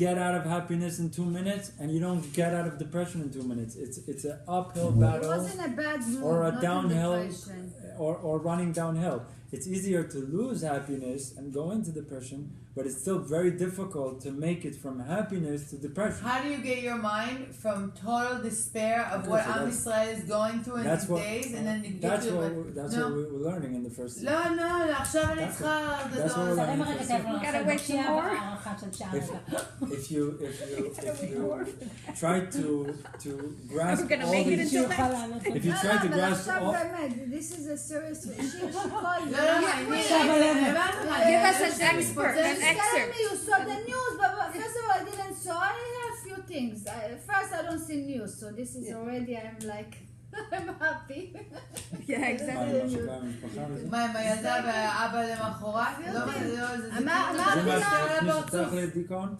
get out of happiness in 2 minutes, and you don't get out of depression in 2 minutes. It's an uphill battle,
It wasn't a bad mood,
or a
not
downhill,
depression.
or running downhill. It's easier to lose happiness and go into depression, but it's still very difficult to make it from happiness to depression.
How do you get your mind from total despair of what Am Yisrael is going through in these days, and then you get to it?
That's what we're learning in the first.
לא, עכשיו אני צריכה...
That's what we're learning.
gotta wait some more.
If you try to grasp
We're gonna
all
make it
these,
until next.
if you try to grasp all,
This is a serious issue. She called me.
Give us an expert, an
She's telling
excerpt.
me you saw the news, but first of all, I didn't saw. I have a few things. First, I don't see news, so this is already, I'm like... I'm happy.
Yeah, exactly.
מה, עם הילדה והאבא למחרת? לא, זה
מכניס אותך לדיכאון?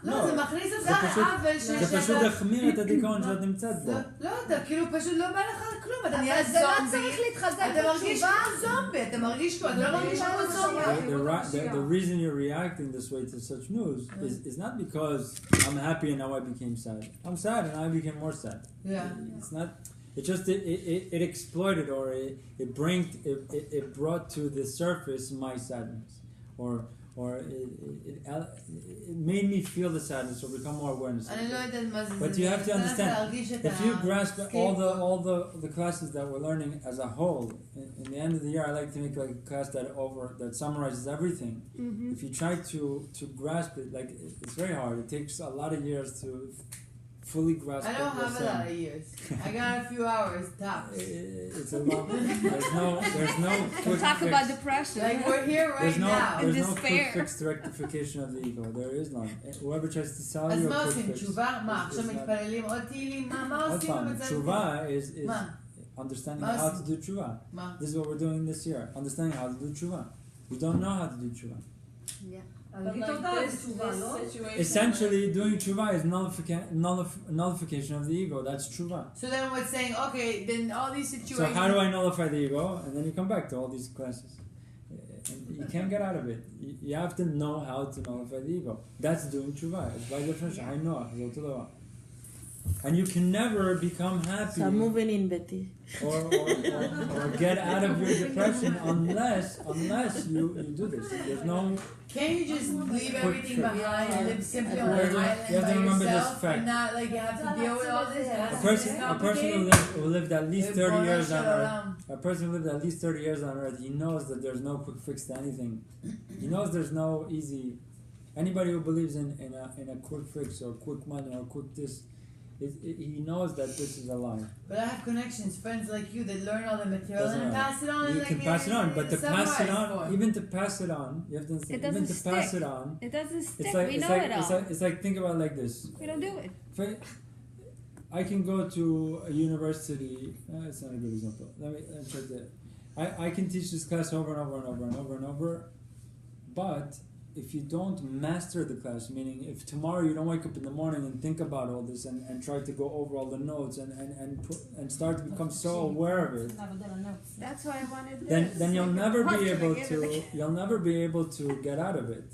לא, זה מכניס אותך עוול
זה פשוט החמיר את הדיכאון שאת נמצאת בו.
לא, אתה כאילו פשוט לא בא לך כלום, אתה נהיה
אבל זה לא
זומבי.
צריך להתחזק
אתה מרגיש
בתשובה.
כמו זומבי, אתה מרגיש כמו, אתה לא מרגיש כמו זומבי.
The reason you're reacting this way to such news is not because I'm happy and now I became sad. I'm sad and I became more sad.
Yeah.
It's not. It just it exploited or it brought to the surface my sadness, or it made me feel the sadness or become more awareness.
אני לא יודעת מה זה.
But you have to understand, if you grasp all the classes that we're learning as a whole, in the end of the year, I like to make like a class that summarizes everything.
Mm-hmm.
If you try to grasp it, like it's very hard. It takes a lot of years to fully grasp.
I don't have a lot of years. I got a few hours tops.
It's a long. There's no quick
Talk
fix.
about depression.
Like we're here right now.
There's no
despair.
quick fix to rectification of the ego. There is none. Whoever tries to sell
אז
you
מה
a
עושים?
quick fix.
תשובה? מה? עכשיו מתפללים עוד תהילים? מה עושים במצב?
Tshuva is
מה?
understanding
מה
how
עושים?
to do tshuva.
מה?
This is what we're doing this year. Understanding how to do tshuva. We don't know how to do tshuva.
But like this situation.
Essentially, doing tshuva is nullification of the ego. That's tshuva.
So then we're saying, okay, then all these
So
situations.
how do I nullify the ego? And then you come back to all these classes. You can't get out of it. You have to know how to nullify the ego. That's doing tshuva. It's by definition. I know. And you can never become happy.
So I'm moving in, Betty.
Or get out of your depression unless you do this. There's no.
Can't you just leave everything behind and live simply on
You
an
have
island
to
by
remember this
yourself
fact.
and not like have to deal with all this?
A person who lived at least 30 years on earth. A person who lived at least 30 years on earth. He knows that there's no quick fix to anything. He knows there's no easy. Anybody who believes in a quick fix or quick money or quick this. He knows that this is a lie.
But I have connections, friends like you that learn all the material and pass it on.
You can pass it on, but to pass it on, even to pass it on, you have to understand.
It doesn't
Even to pass
stick.
it on,
It doesn't stick.
it's like
We
it's
know
like
it all.
it's like think about it like this.
We don't do it.
I can go to a university. It's not a good example. Let me try to. I can teach this class over and over and over and over and over, but if you don't master the class, meaning if tomorrow you don't wake up in the morning and think about all this and try to go over all the notes and start to become so aware of it,
That's why I wanted this.
then you'll never
What
be
can I
able
give
to
it?
you'll never be able to get out of it.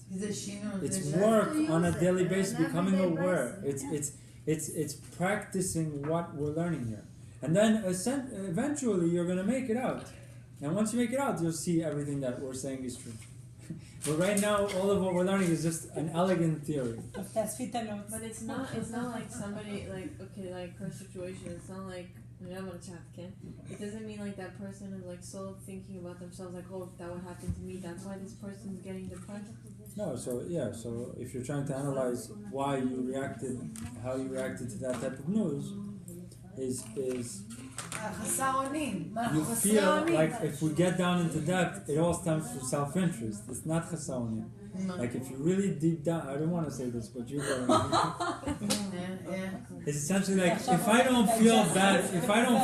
It's work on a daily basis, becoming aware. It's practicing what we're learning here, and then eventually you're going to make it out. And once you make it out, you'll see everything that we're saying is true. But right now, all of what we're learning is just an elegant theory.
But it's not like somebody, like, okay, like her situation, it's not like, I'm gonna chat, okay? It doesn't mean like that person is like so thinking about themselves, like, oh, if that would happen to me, that's why this person is getting depressed.
No, so if you're trying to analyze why you reacted, how you reacted to that type of news, is you feel like if we get down into depth, it all stems from self-interest. It's not chasaonim. Like if you really deep down, I don't want to say this, but you go. It's essentially like if I don't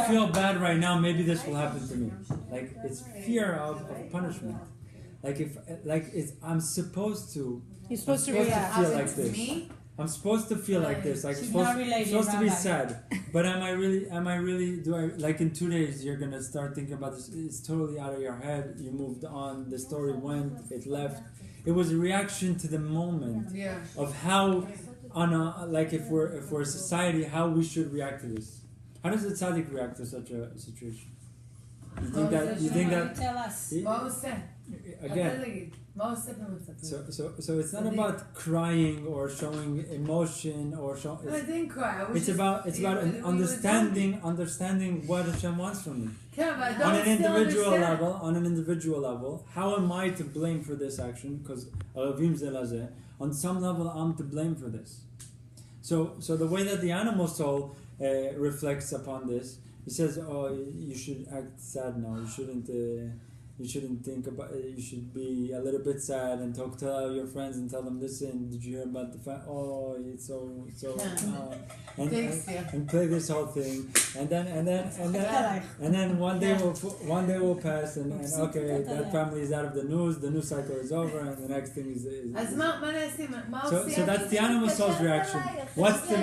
feel bad right now, maybe this will happen to me. Like it's fear of punishment. I'm supposed to.
You're supposed to react.
Feel like this. I'm supposed to feel like this. Like supposed to be sad. But am I really? Do I like in 2 days? You're gonna start thinking about this. It's totally out of your head. You moved on. The story went. It left. It was a reaction to the moment of how, if we're a society, how we should react to this. How does a tzaddik react to such a situation? You think that?
Tell us.
Again. So it's not about crying or showing emotion or showing.
I didn't cry.
It's about understanding what Hashem wants from me. On an individual level, how am I to blame for this action? Because on some level, I'm to blame for this. So the way that the animal soul reflects upon this, he says, "Oh, you should act sad now. You shouldn't." You shouldn't think about it. You should be a little bit sad and talk to your friends and tell them, listen, did you hear about the fact? Oh, it's so and play this whole thing, and then one day will pass, and okay, that family is out of the news cycle is over, and the next thing is so that's the animal soul's reaction. What's the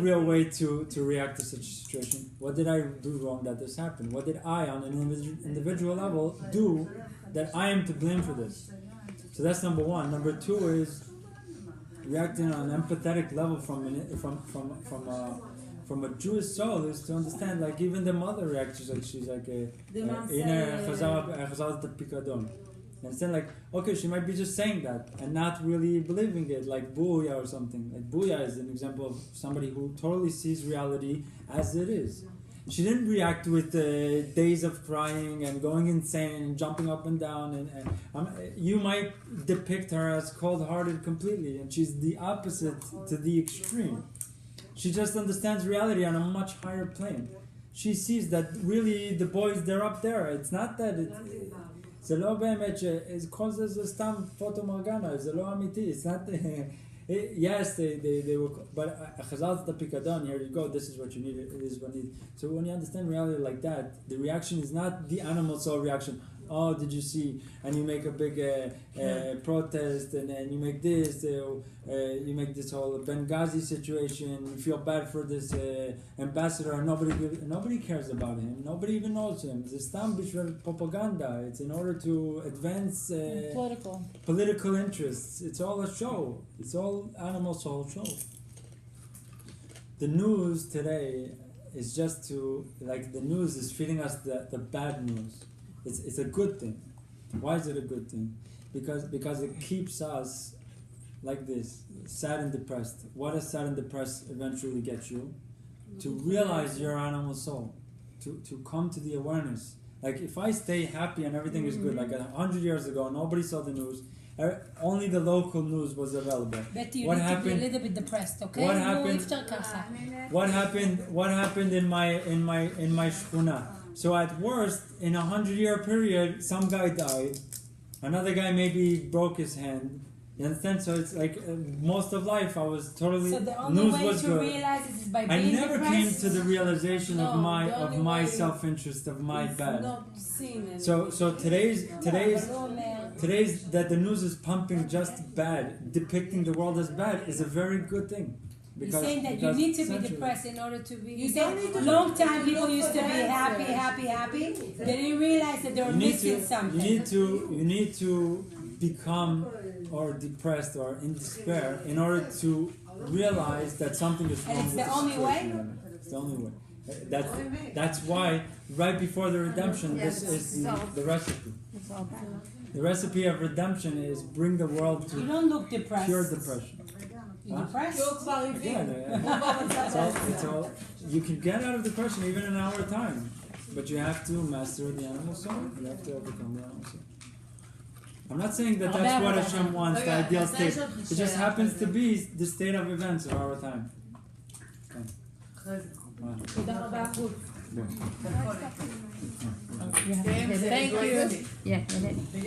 real way to react to such a situation? What did I do wrong that this happened? What did I, on an individual level, do that I am to blame for this? So that's number one. Number two is reacting on an empathetic level from a Jewish soul is to understand, like, even the mother reacts she's like you understand, like, okay, she might be just saying that and not really believing it, like Booyah or something. Like Booyah is an example of somebody who totally sees reality as it is. She didn't react with days of crying and going insane and jumping up and down. And you might depict her as cold-hearted completely, and she's the opposite to the extreme. She just understands reality on a much higher plane. She sees that really the boys, they're up there. It's not that זה לא באמת כל זה סתם פוטו מרגנה, זה לא אמיתי. It's not yes, they will, but חזרת הפיקדון, here you go, this is what you need, this is what you need. So when you understand reality like that, the reaction is not the animal soul reaction. Oh, did you see? And you make a big protest, and then you make this, you make this whole Benghazi situation. You feel bad for this ambassador. Nobody cares about him. Nobody even knows him. It's stam bishvil propaganda. It's in order to advance political interests. It's all a show. It's all animal soul show. The news today is just the news is feeding us the bad news. It's a good thing. Why is it a good thing? Because it keeps us like this, sad and depressed. What does sad and depressed eventually get you? To realize your animal soul, to come to the awareness. Like if I stay happy and everything is good, like 100 years ago, nobody saw the news. Only the local news was available.
Betty, you need to be a little bit depressed, okay?
What happened in my shkuna? So at worst, in a 100-year period, some guy died. Another guy maybe broke his hand. You understand? So it's like most of life, I was totally.
So the only way to realize it is by being
depressed. I never came to the realization of my self-interest, of my bad. So today's that the news is pumping just bad, depicting the world as bad, is a very good thing.
You're saying that you need to be depressed in order to be. You said long time people used to be happy. They didn't realize that they were missing something.
You need to become or depressed or in despair in order to realize that something is wrong.
And it's the only way.
It's the only way. That's why right before the redemption, this is the recipe. The recipe of redemption is bring the world to
you don't look depressed.
Pure depression.
You're depressed?
It's all, you can get out of depression even in an hour time, but you have to master the animal soul. You have to overcome the animal soul. I'm not saying that that's what Hashem wants, the ideal state. It just happens to be the state of events of our time.
Thank you. Yeah.